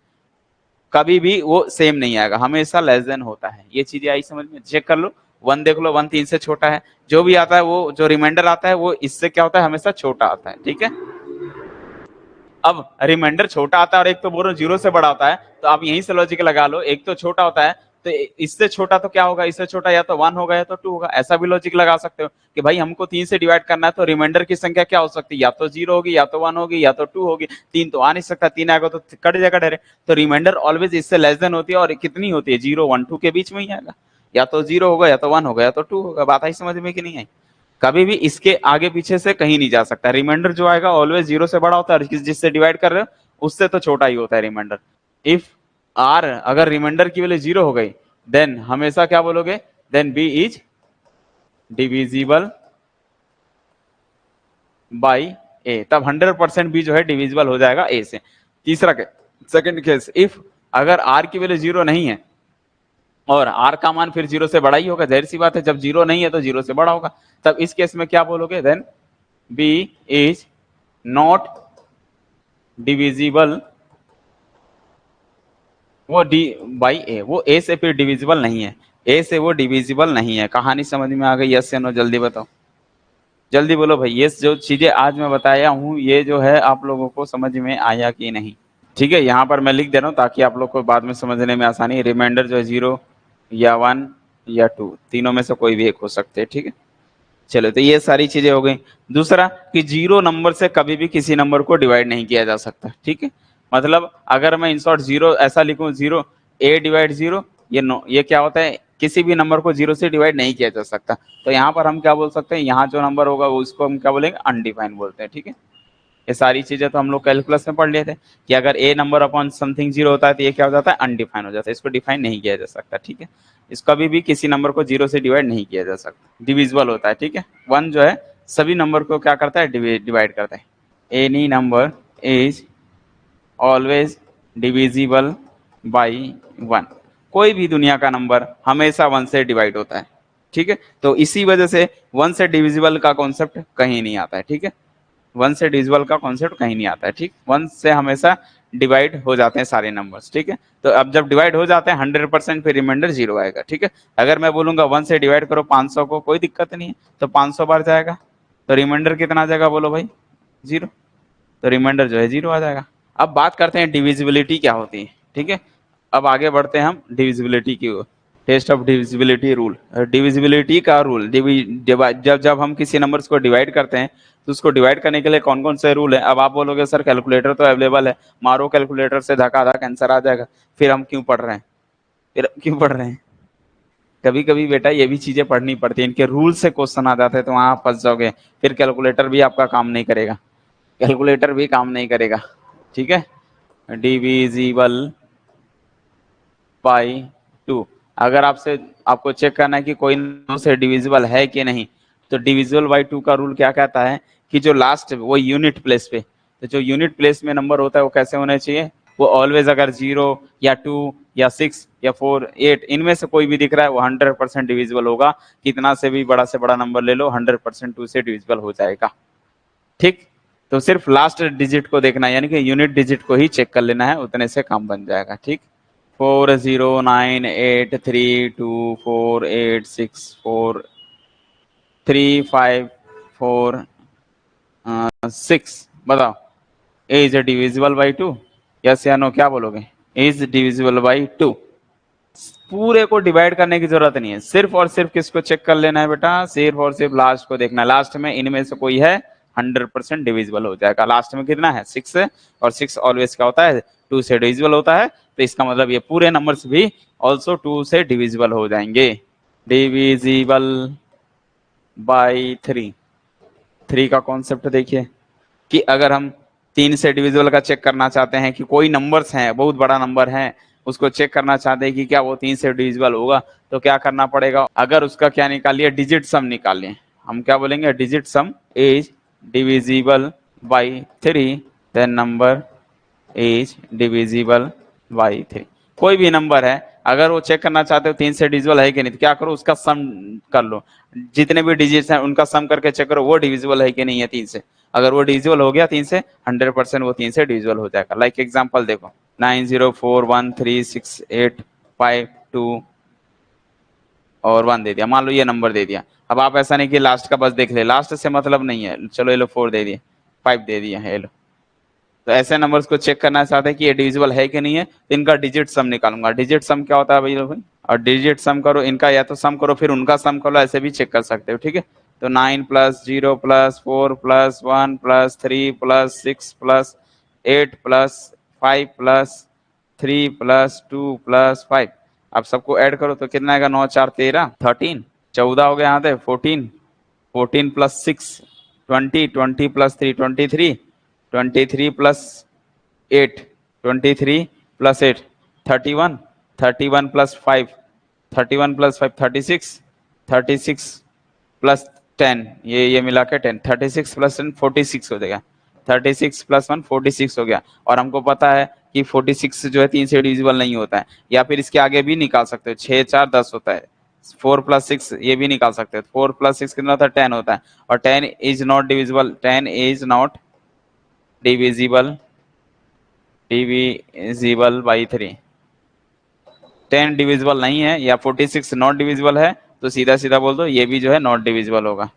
कभी भी वो सेम नहीं आएगा, हमेशा लेस देन होता है। ये चीजें आई समझ में? चेक कर लो, 1 देख लो, 1 3 से छोटा है, जो भी आता है वो, जो रिमाइंडर आता है वो इससे क्या होता है, हमेशा छोटा आता है, ठीक है। अब रिमाइंडर छोटा आता है और एक तो बोल रहा हूँ 0 से बड़ा होता है, तो आप यहीं से लॉजिक लगा लो, एक तो छोटा होता है तो इससे छोटा तो क्या होगा, इससे छोटा या तो 1 होगा या तो 2 होगा, ऐसा भी लॉजिक लगा सकते हो कि भाई हमको 3 से डिवाइड करना है, तो रिमाइंडर की संख्या क्या हो सकती है, या तो 0 होगी, या तो 1 होगी, या तो 2 होगी, 3 तो आ नहीं सकता, 3 आएगा तो कट जाएगा डायरेक्ट। तो रिमाइंडर ऑलवेज इससे लेस देन होती है, और कितनी होती है, 0 1 2 के बीच में ही आएगा, या तो 0 होगा, या तो 1 होगा, या तो 2 होगा। बात आई समझ में कि नहीं आई? कभी भी इसके आगे पीछे से कहीं नहीं जा सकता, रिमाइंडर जो आएगा ऑलवेज 0 से बड़ा होता है, जिससे डिवाइड कर रहे हो उससे तो छोटा ही होता है रिमाइंडर। इफ आर, अगर रिमाइंडर की वैल्यू 0 हो गई, देन हमेशा क्या बोलोगे, then B is divisible by A, तब 100% बी जो है डिविजिबल हो जाएगा ए से। तीसरा केस, सेकंड केस, इफ अगर आर की वैल्यू 0 नहीं है और आर का मान फिर 0 से बड़ा ही होगा, जाहिर सी बात है, जब 0 नहीं है तो 0 से बड़ा होगा, तब इस केस में क्या बोलोगे, then B is not divisible, वो डी बाई ए, वो ए से फिर डिविजिबल नहीं है, ए से वो डिविजिबल नहीं है। कहानी समझ में आ गई? यस या नो, जल्दी बताओ, जल्दी बोलो भाई, ये जो चीजें आज मैं बताया हूँ ये जो है आप लोगों को समझ में आया कि नहीं? ठीक है, यहाँ पर मैं लिख दे रहा हूँ ताकि आप लोग को बाद में समझने में आसानी। रिमाइंडर जो है 0 या 1 या 2, तीनों में से कोई भी एक हो सकते हैं, ठीक है। चलो, तो ये सारी चीजें हो गई। दूसरा कि 0 नंबर से कभी भी किसी नंबर को डिवाइड नहीं किया जा सकता, ठीक है। मतलब अगर मैं इन शॉर्ट 0 ऐसा लिखूं, 0 a डिवाइड 0, ये नो, ये क्या होता है, किसी भी नंबर को 0 से डिवाइड नहीं किया जा सकता। तो यहाँ पर हम क्या बोल सकते हैं, यहाँ जो नंबर होगा वो उसको हम क्या बोलेंगे, अनडिफाइंड बोलते हैं, ठीक है। ये सारी चीजें तो हम लोग कैलकुलस में पढ़ लिए थे कि अगर ए नंबर अपॉन समथिंग 0 होता है तो ये क्या हो जाता है, अनडिफाइन हो जाता है, इसको डिफाइन नहीं किया जा सकता, ठीक है। इसको कभी भी किसी नंबर को 0 से डिवाइड नहीं किया जा सकता, डिविजिबल होता है, ठीक है। 1 जो है सभी नंबर को क्या करता है, डिवाइड करता है। Any number is always divisible by 1, कोई भी दुनिया का नंबर हमेशा 1 से डिवाइड होता है, ठीक है। तो इसी वजह से 1 से डिविजिबल का कॉन्सेप्ट कहीं नहीं आता है, ठीक है। 1 से डिविजिबल का कॉन्सेप्ट कहीं नहीं आता है, ठीक। 1 से हमेशा डिवाइड हो जाते हैं सारे नंबर्स, ठीक है। तो अब जब डिवाइड हो जाते हैं 100% फिर रिमाइंडर 0 आएगा, ठीक है। अगर मैं बोलूंगा 1 से डिवाइड करो 500 को, कोई दिक्कत नहीं है, तो 500 बार जाएगा, तो रिमाइंडर कितना आ जाएगा, बोलो भाई, 0, तो रिमाइंडर जो है 0 आ जाएगा। अब बात करते हैं डिविजिबिलिटी क्या होती है, ठीक है। अब आगे बढ़ते हैं हम डिविजिबिलिटी की ओर। Test of divisibility rule, divisibility का रूल, जब जब हम किसी नंबर्स को डिवाइड करते हैं तो उसको डिवाइड करने के लिए कौन कौन से रूल है। अब आप बोलोगे सर कैलकुलेटर तो अवेलेबल है, मारो कैलकुलेटर से धकाधक आंसर आ जाएगा, फिर हम क्यों पढ़ रहे हैं, फिर क्यों पढ़ रहे हैं? कभी कभी बेटा ये भी चीजें पढ़नी पड़ती है, इनके रूल से क्वेश्चन आ जाते हैं तो वहां आप फंस जाओगे, फिर कैलकुलेटर भी आपका काम नहीं करेगा। कैलकुलेटर भी काम नहीं करेगा, ठीक है। Divisible by 2। अगर आपको चेक करना है कि कोई नंबर से डिविजिबल है कि नहीं, तो डिविजिबल बाई 2 का रूल क्या कहता है कि जो लास्ट वो यूनिट प्लेस पे, तो जो यूनिट प्लेस में नंबर होता है वो कैसे होने चाहिए, वो ऑलवेज अगर 0 या 2 या 6 या 4 8 इनमें से कोई भी दिख रहा है वो 100% डिविजिबल होगा। कितना से बड़ा नंबर ले लो 100% 2 से डिविजिबल हो जाएगा, ठीक। तो सिर्फ लास्ट डिजिट को देखना है, यानी कि यूनिट डिजिट को ही चेक कर लेना है, उतने से काम बन जाएगा, ठीक। 40983248643546 बताओ, इज डिविजिबल बाई 2? यस या नो, क्या बोलोगे? Is divisible by 2। पूरे को डिवाइड करने की जरूरत नहीं है, सिर्फ और सिर्फ किसको चेक कर लेना है बेटा, सिर्फ और सिर्फ लास्ट को देखना है। लास्ट में इनमें से कोई है 100% डिविजिबल हो जाएगा। लास्ट में कितना है? 6 है, और 6 ऑलवेज क्या होता है? 2 से डिविजिबल होता है। तो इसका मतलब ये पूरे नंबर्स भी ऑल्सो 2 से डिविजिबल हो जाएंगे। Divisible by 3। 3 का कॉन्सेप्ट देखिए कि अगर हम 3 से डिविजिबल का चेक करना चाहते हैं कि कोई नंबर्स हैं, बहुत बड़ा नंबर है, उसको चेक करना चाहते हैं कि क्या वो 3 से डिविजिबल होगा, तो क्या करना पड़ेगा? अगर उसका क्या निकालिए, डिजिट सम निकालिए। हम क्या बोलेंगे? Digit sum is divisible by 3, then number is divisible by 3। कोई भी नंबर है, अगर वो चेक करना चाहते हो 3 से डिविजिबल है कि नहीं, तो क्या करो? उसका सम कर लो। जितने भी डिजिट्स हैं उनका सम करके चेक करो वो डिविजिबल है कि नहीं है 3 से। अगर वो डिविजिबल हो गया 3 से, 100% वो 3 से डिविजिबल हो जाएगा। लाइक एग्जांपल देखो, 90413685 2 और 1 दे दिया, मान लो ये नंबर दे दिया। अब आप ऐसा नहीं कि लास्ट का बस देख ले, लास्ट से मतलब नहीं है, चलो ये लो 4 दे दिए, 5 दे दिया है, ये लो। तो ऐसे नंबर्स को चेक करना चाहते हैं कि ये डिविजिबल है कि नहीं है, तो इनका डिजिट सम निकालूंगा। डिजिट सम क्या होता है भाई? और डिजिट सम करो इनका, या तो सम करो फिर उनका सम करो, ऐसे भी चेक कर सकते हो, ठीक है। तो 9 + 0 + 4 + 1 + 3 + 6 + 8 + 5 + 3 + 2 + 5। अब सबको ऐड करो तो कितना आएगा? 9 4 13 13, 14 हो गया यहाँ पे 14, 14 + 6 20, 20 + 3 23, 23 + 8 23 + 8 31, 31 + 5 31 + 5 36, 36 + 10 ये मिला के 10, 36 + 10 46 हो जाएगा। 36 + 1 46 हो गया। और हमको पता है कि 46 जो है 3 से डिविजिबल नहीं होता है। या फिर इसके आगे भी निकाल सकते हो, 6 4 10 होता है। 4 + 6 ये भी निकाल सकते हो, 4 + 6 कितना होता है? 10 होता है। और 10 is not divisible, 10 is not divisible divisible by 3। 10 divisible नहीं है या 46 नॉट डिविजिबल है, तो सीधा सीधा बोल दो ये भी जो है नॉट डिविजिबल होगा,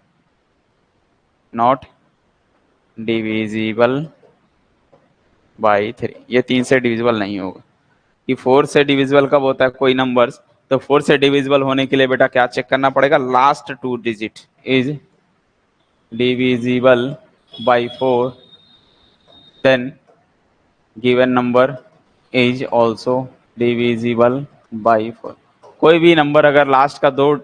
नॉट डिविजिबल बाई 3। ये 3 से डिविजिबल नहीं होगा। कि 4 से डिविजिबल कब होता है कोई नंबर्स? तो 4 से डिविजिबल होने के लिए बेटा क्या चेक करना पड़ेगा? Last 2 digit is divisible by 4, then given number is also divisible by 4। कोई भी नंबर अगर लास्ट का 2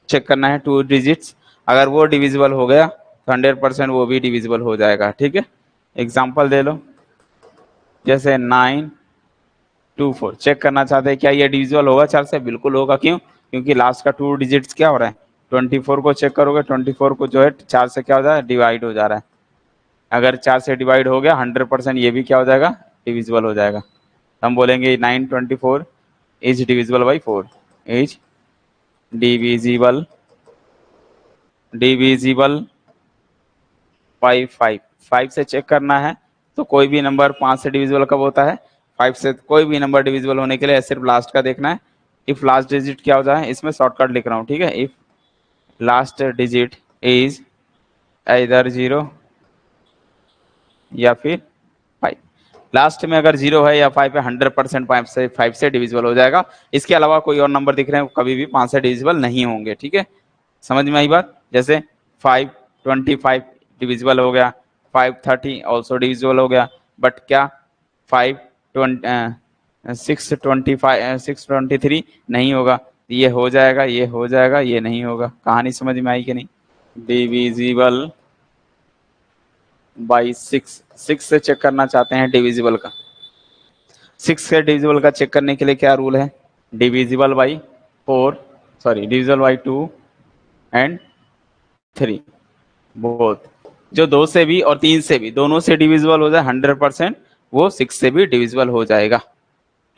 चेक करना है, 2 डिजिट्स, अगर वो डिविजिबल हो गया तो 100% वो भी डिविजिबल हो जाएगा, ठीक है। एग्जाम्पल दे लो, जैसे 924 चेक करना चाहते हैं क्या ये डिविजिबल होगा 4 से? बिल्कुल होगा। क्यों? क्योंकि लास्ट का 2 डिजिट्स क्या हो रहा है? 24 को चेक करोगे, 24 को जो है 4 से क्या हो जा रहा है? डिवाइड हो जा रहा है। अगर 4 से डिवाइड हो गया 100% ये भी क्या हो जाएगा? डिविजिबल हो जाएगा। हम बोलेंगे 924 is divisible by 4, is divisible divisible by 5। 5 से चेक करना है तो कोई भी नंबर 5 से डिविजिबल कब होता है? 5 से कोई भी नंबर डिविजिबल होने के लिए सिर्फ लास्ट का देखना है। इफ लास्ट डिजिट क्या हो जाए, इसमें शॉर्टकट लिख रहा हूँ, ठीक है। इफ लास्ट डिजिट इज इधर 0 या फिर 5। लास्ट में अगर 0 है या 5 है 100% 5 से डिविजिबल हो जाएगा। इसके अलावा कोई और नंबर दिख रहे हैं कभी भी 5 से डिविजिबल नहीं होंगे, ठीक है। समझ में आई बात? जैसे 525 डिविजिबल हो गया, 530 ऑल्सो डिविजिबल हो गया, बट क्या 623 नहीं होगा। ये हो जाएगा, ये हो जाएगा, ये नहीं होगा। कहानी समझ में आई कि नहीं? डिविजिबल बाई 6, 6 से चेक करना चाहते हैं डिविजिबल का। 6 से डिविजिबल का चेक करने के लिए क्या रूल है, divisible by 4, sorry divisible by 2 and 3 both. जो 2 से भी और 3 से भी दोनों से डिविजिबल हो जाए 100%, वो 6 से भी डिविजिबल हो जाएगा।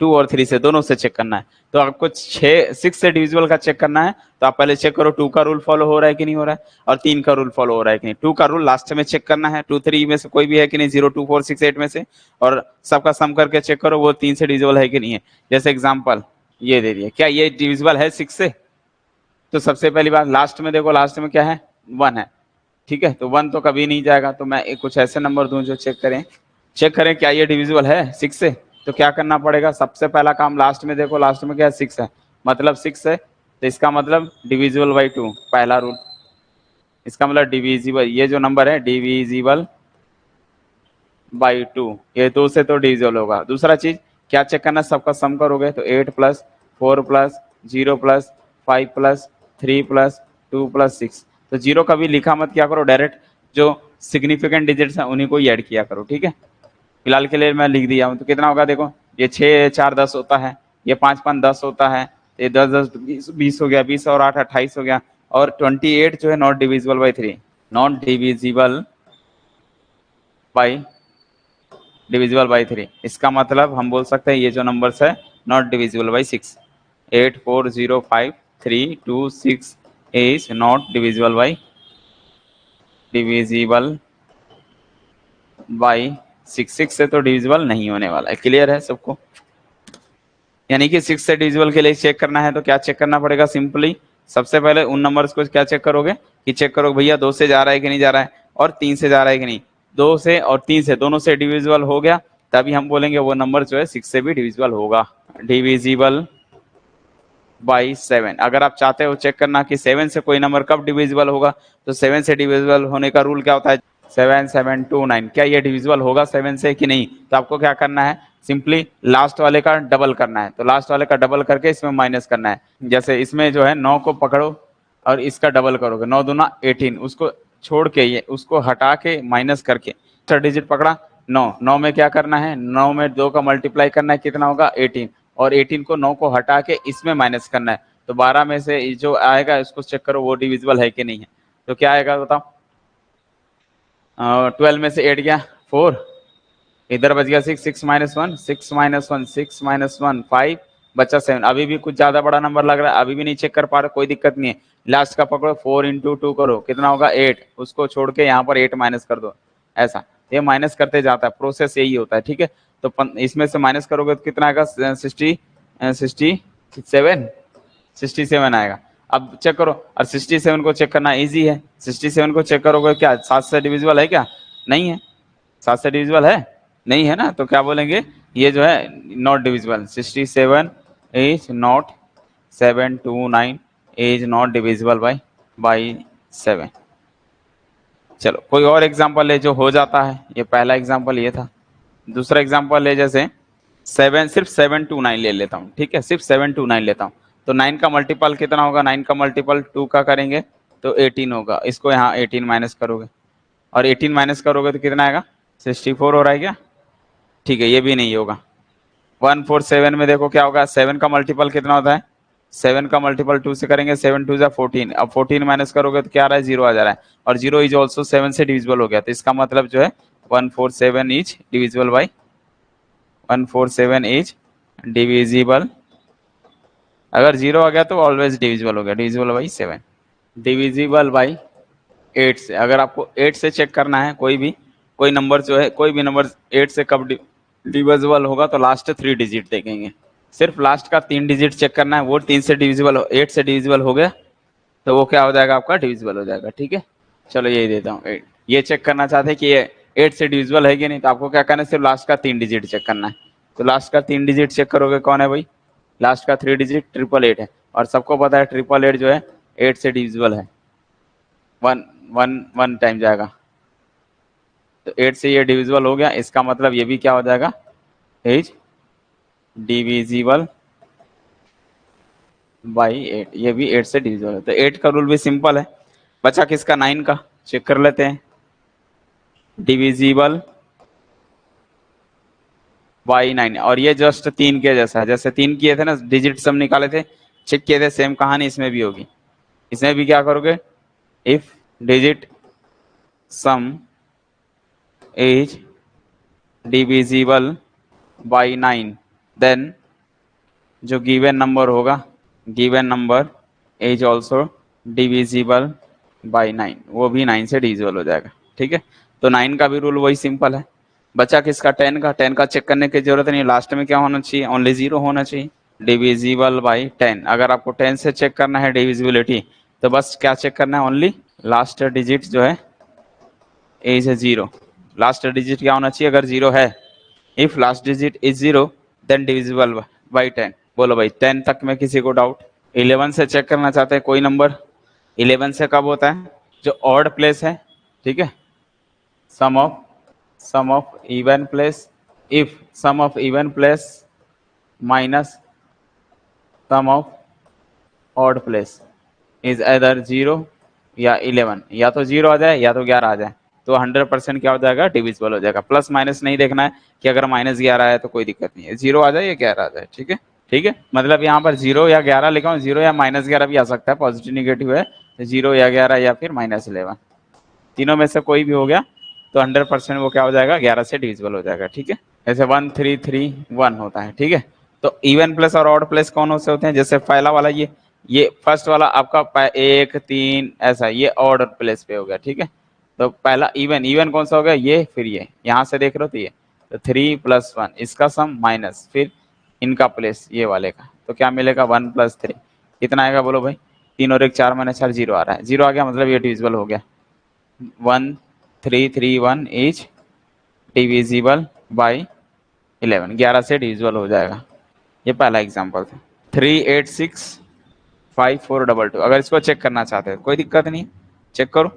2 और 3 से दोनों से चेक करना है। तो आपको 6 से डिविजिबल का चेक करना है, तो आप पहले चेक करो 2 का रूल फॉलो हो रहा है कि नहीं हो रहा है, और 3 का रूल फॉलो हो रहा है कि नहीं। 2 का रूल लास्ट में चेक करना है, 2 3 में से कोई भी है कि नहीं, 0 2 4 6 8 में से, और सबका सम करके चेक करो वो 3 से डिविजिबल है कि नहीं है। जैसे एग्जाम्पल ये दे दिए, क्या ये डिविजिबल है 6 से? तो सबसे पहली बात लास्ट में देखो, लास्ट में क्या है, 1 है, ठीक है, तो 1 तो कभी नहीं जाएगा। तो मैं कुछ ऐसे नंबर दूं जो चेक करें क्या ये डिविजिबल है 6 से। तो क्या करना पड़ेगा, सबसे पहला काम लास्ट में देखो, लास्ट में क्या है, 6 है, मतलब 6 है, तो इसका मतलब डिविजिबल बाई 2, पहला रूल। इसका मतलब डिविजिबल, ये जो नंबर है डिविजिबल बाई 2, ये 2 से तो डिविजिबल होगा। दूसरा चीज क्या चेक करना, सबका सम करोगे तो 8 plus 4 plus 0 plus 5 plus 3 plus 2 plus 6। तो जीरो कभी लिखा मत किया करो, डायरेक्ट जो सिग्निफिकेंट डिजिट्स हैं उन्हीं को ही ऐड किया करो, ठीक है। फिलहाल के लिए मैं लिख दिया हूँ। तो कितना होगा देखो, ये 6 4 10 होता है, ये 5 5 10 होता है, ये 10 10 20 हो गया, 20 और 8 28 हो गया, और 28 जो है not divisible by 3, not divisible by divisible by 3। इसका मतलब हम बोल सकते हैं ये जो नंबर्स है not divisible by 6, 8 4 0 5 3 2 6 is not divisible by 6। 6 से तो डिविजिबल नहीं होने वाला है, क्लियर है सबको। यानी कि 6 से डिविजिबल के लिए चेक करना है तो क्या चेक करना पड़ेगा, सिंपली सबसे पहले उन नंबर्स को क्या चेक करोगे कि चेक करो भैया 2 से जा रहा है कि नहीं जा रहा है, और 3 से जा रहा है कि नहीं। 2 से और 3 से दोनों से डिविजिबल हो गया, तभी हम बोलेंगे वो नंबर जो है 6 से भी डिविजिबल होगा। डिविजिबल बाई 7, अगर आप चाहते हो चेक करना कि 7 से कोई नंबर कब डिविजिबल होगा, तो 7 से डिविजिबल होने का रूल क्या होता है, 7 7 2 9, क्या ये डिविजिबल होगा 7 से कि नहीं। तो आपको क्या करना है, सिंपली लास्ट वाले का डबल करना है, तो लास्ट वाले का डबल करके इसमें माइनस करना है। जैसे इसमें जो है 9 को पकड़ो और इसका डबल करोगे, 9 दूना 18, उसको छोड़ के ये उसको हटा के माइनस करके थर्ड डिजिट पकड़ा 9, 9 में क्या करना है, 9 में 2 का मल्टीप्लाई करना है, कितना होगा 18, और 18 को 9 को हटा के इसमें माइनस करना है। तो 12 में से जो आएगा इसको चेक करो वो डिविजिबल है कि नहीं है। तो क्या आएगा बताओ, 12 में से 8 गया 4, इधर बच गया 6, 6 माइनस 1 6 माइनस 1 6 माइनस 1 5, बचा 7। अभी भी कुछ ज्यादा बड़ा नंबर लग रहा है, अभी भी नहीं चेक कर पा रहे, कोई दिक्कत नहीं है, लास्ट का पकड़ो 4 इंटू 2 करो, कितना होगा 8, उसको छोड़ के यहाँ पर 8 माइनस कर दो, ऐसा ये माइनस करते जाता है, प्रोसेस यही होता है, ठीक है। तो इसमें से माइनस करोगे तो कितना आएगा, 67, 67 आएगा। अब चेक करो, और 67 को चेक करना इजी है, 67 को चेक करोगे क्या 7 से डिविजिबल है क्या, नहीं है, 7 से डिविजिबल है नहीं है ना, तो क्या बोलेंगे ये जो है not divisible, 67 is not 729 is not divisible by 7। चलो कोई और एग्जांपल ले जो हो जाता है, ये पहला एग्जांपल ये था। दूसरा एग्जांपल है जैसे 7, सिर्फ 729 ले लेता हूँ, ठीक है, सिर्फ 729 लेता हूँ। तो 9 का मल्टीपल कितना होगा, 9 का मल्टीपल 2 का करेंगे तो 18 होगा, इसको यहाँ 18 माइनस करोगे, और 18 माइनस करोगे तो कितना आएगा, 64 हो रहा है क्या, ठीक है, ये भी नहीं होगा। 147 में देखो क्या होगा, 7 का मल्टीपल कितना होता है, 7 का मल्टीपल 2 से करेंगे, 7 2 14, अब 14 माइनस करोगे तो क्या आ रहा है, 0 आ जा रहा है, और 0 इज ऑल्सो 7 से डिविजिबल हो गया, तो इसका मतलब जो है 147 is divisible by 147 is divisible, अगर 0 आ गया तो ऑलवेज डिविजिबल हो गया, डिविजिबल बाई 7। डिविजिबल बाई 8 से, अगर आपको 8 से चेक करना है कोई नंबर जो है, कोई भी नंबर 8 से कब डिविजिबल होगा, तो लास्ट 3 डिजिट देखेंगे, सिर्फ लास्ट का 3 डिजिट चेक करना है, वो 3 से डिविजिबल 8 से डिविजिबल हो गया तो वो क्या हो जाएगा, आपका डिविजिबल हो जाएगा, ठीक है। चलो यही देता हूँ 8, ये चेक करना चाहते हैं कि ये 8 से डिविजिबल है कि नहीं, तो आपको क्या करना है, सिर्फ लास्ट का 3 डिजिट चेक करना है। तो लास्ट का 3 डिजिट चेक करोगे, कौन है भाई, लास्ट का 3 डिजिट 888 है, और सबको पता है 888 जो है 8 से डिविजिबल है, 1 टाइम जाएगा, तो 8 से ये डिविजिबल हो गया, इसका मतलब ये भी क्या हो जाएगा, इज डिविजिबल बाई 8, ये भी 8 से डिविजिबल है। तो 8 का रूल भी सिंपल है। बचा किसका, 9 का, चेक कर लेते हैं। डिविजिबल बाई 9, और ये जस्ट 3 के जैसा है, जैसे 3 किए थे ना डिजिट सम निकाले थे, चेक किए थे, सेम कहानी इसमें भी होगी। इसमें भी क्या करोगे, if digit sum is divisible by 9 then जो गिवन नंबर होगा, given number is also divisible by 9, वो भी 9 से डिविजिबल हो जाएगा। ठीक है, तो 9 का भी रूल वही सिंपल है। बचा किसका, 10 का। 10 का चेक करने की जरूरत नहीं, लास्ट में क्या होना चाहिए, ओनली 0 होना चाहिए। डिविजिबल बाई 10, अगर आपको 10 से चेक करना है डिविजिबिलिटी, तो बस क्या चेक करना है, ओनली लास्ट डिजिट जो है इज 0। लास्ट डिजिट क्या होना चाहिए, अगर 0 है, if last digit is 0 then divisible by 10। बोलो भाई 10 तक में किसी को डाउट। 11 से चेक करना चाहते हैं कोई नंबर, 11 से कब होता है, जो ऑड प्लेस है। ठीक है, sum of even place, if sum of even place minus sum of odd place is either 0 या 11, या तो 0 आ जाए या तो 11 आ जाए, तो 100% क्या हो जाएगा, डिविजिबल हो जाएगा। प्लस माइनस नहीं देखना है कि अगर -11 है तो कोई दिक्कत नहीं है, 0 आ जाए या 11 आ जाए। ठीक है, ठीक है, मतलब यहाँ पर 0 या 11 लिखा हूँ, 0 या -11 भी आ सकता है, पॉजिटिव निगेटिव है, तो 0 या 11 या फिर -11, तीनों में से कोई भी हो गया तो 100% वो क्या हो जाएगा, 11 से डिविजिबल हो जाएगा। ठीक है, ऐसे 1 3 3 1 होता है। ठीक है, तो इवन प्लेस और ऑड प्लेस कौन से होते हैं, जैसे पहला वाला ये फर्स्ट वाला आपका 1 3 ऐसा, ये ऑड प्लेस पे हो गया। ठीक है, तो पहला इवन कौन सा हो गया, ये, फिर ये, यहाँ से देख रहे हो तो ये, तो 3 + 1 इसका सम माइनस फिर इनका प्लेस ये वाले का, तो क्या मिलेगा, 1 + 3 कितना आएगा, बोलो भाई, 3 और 1 4 -4 0 आ रहा है, 0 आ गया, मतलब ये डिविजिबल हो गया। 1 3 3 1 इज डिविजिबल बाई 11, 11 से डिविजिबल हो जाएगा। ये पहला एग्जाम्पल था। 3865422, अगर इसको चेक करना चाहते हैं कोई दिक्कत नहीं, चेक करो,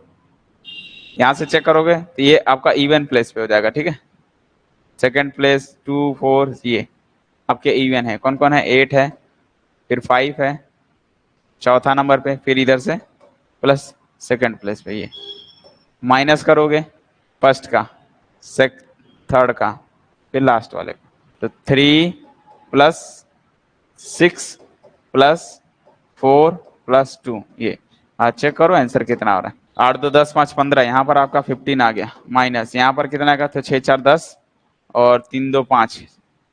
यहाँ से चेक करोगे तो ये आपका इवन प्लेस पे हो जाएगा। ठीक है, सेकंड प्लेस 2 4 ये आपके इवन है, कौन कौन है, 8 है, फिर 5 है चौथा नंबर पे, फिर इधर से प्लस सेकंड प्लेस पे, ये माइनस करोगे फर्स्ट का, थर्ड का, फिर लास्ट वाले का, तो 3 + 6 + 4 + 2, ये आज चेक करो आंसर कितना हो रहा है। 8 2 10 5 15, यहाँ पर आपका 15 आ गया, माइनस यहाँ पर कितना आएगा, तो 6 4 10 और 3 2 5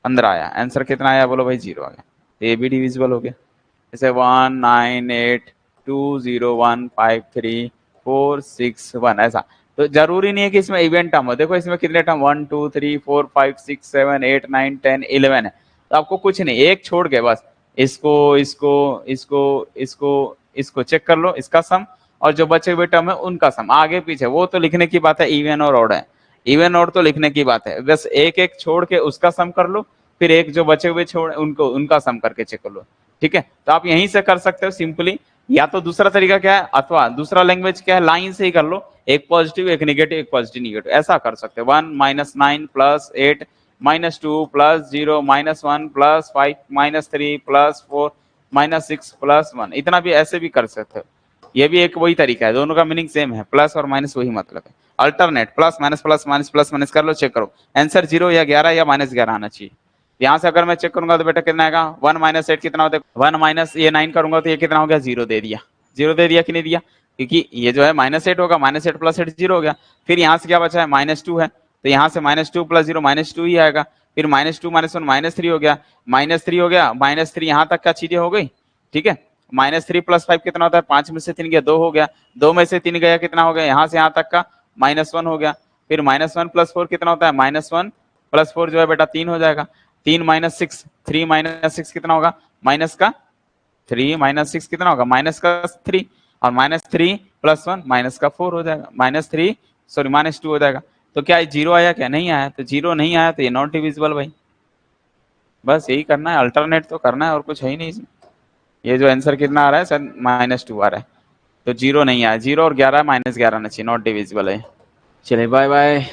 15 आया, आंसर कितना आया, बोलो भाई 0 आ गया, तो ये भी डिविजिबल हो गया। जैसे 1 9 8 2 0 1 5 3 4 6 1 ऐसा, तो जरूरी नहीं है कि इसमें इवेंट टर्म हो, देखो इसमें कितने टर्म 1 2 3 4 5 6 7 8 9 10 11 है, तो आपको कुछ नहीं, एक छोड़ के बस इसको इसको इसको इसको इसको चेक कर लो, इसका सम, और जो बचे हुए टर्म है उनका सम, आगे पीछे वो तो लिखने की बात है, इवन और ऑड है, इवन ऑड तो लिखने की बात है, बस एक एक छोड़ के उसका सम कर लो, फिर एक जो बचे हुए छोड़ उनको उनका सम करके चेक कर लो। ठीक है, तो आप यहीं से कर सकते हो सिंपली, या तो दूसरा तरीका क्या है, अथवा दूसरा लैंग्वेज क्या है, लाइन से ही कर लो, एक पॉजिटिव एक निगेटिव एक पॉजिटिव निगेटिव, ऐसा कर सकते हो। 1 -9 + 8 -2 + 0 -1 + 5 -3 + 4 -6 + 1, इतना भी ऐसे भी कर सकते हो, ये भी एक वही तरीका है, दोनों का मीनिंग सेम है, प्लस और माइनस वही मतलब है, alternate plus minus plus minus plus minus कर लो, चेक करो आंसर 0 या 11 या -11 आना चाहिए। यहाँ से अगर मैं चेक करूंगा तो बेटा कितना आएगा, 1 - 8 कितना होता है, 1 माइनस ये 9 करूंगा तो ये कितना हो गया, 0 दे दिया, 0 दे दिया कि नहीं दिया, क्योंकि ये जो है -8 होगा, -8 + 8 0 हो गया, फिर यहाँ से क्या बचा है, -2 है, तो यहाँ से -2 + 0 -2 ही आएगा, फिर -2 -1 -3 हो गया, -3 हो गया, -3 यहाँ तक क्या चीजें हो गई। ठीक है, -3 + 5 कितना होता है, 5 में से 3 गया 2 हो गया, 2 में से 3 गया कितना हो गया, यहाँ से यहाँ तक का -1 हो गया, फिर -1 + 4 कितना होता है, -1 + 4 जो है बेटा 3 हो जाएगा, 3 - 6 3 - 6 कितना होगा, माइनस का 3 - 6 कितना होगा, -3, और -3 + 1 -4 हो जाएगा, -3 सॉरी -2 हो जाएगा। तो क्या 0 आया, क्या नहीं आया, तो 0 नहीं आया तो ये नॉट डिविजिबल भाई, बस यही करना है, अल्टरनेट तो करना है और कुछ है ही नहीं इसमें। ये जो आंसर कितना आ रहा है सर, -2 आ रहा है, तो 0 नहीं आया, 0 और 11 -11 आना चाहिए, नॉट डिविजिबल है। चलिए बाय बाय।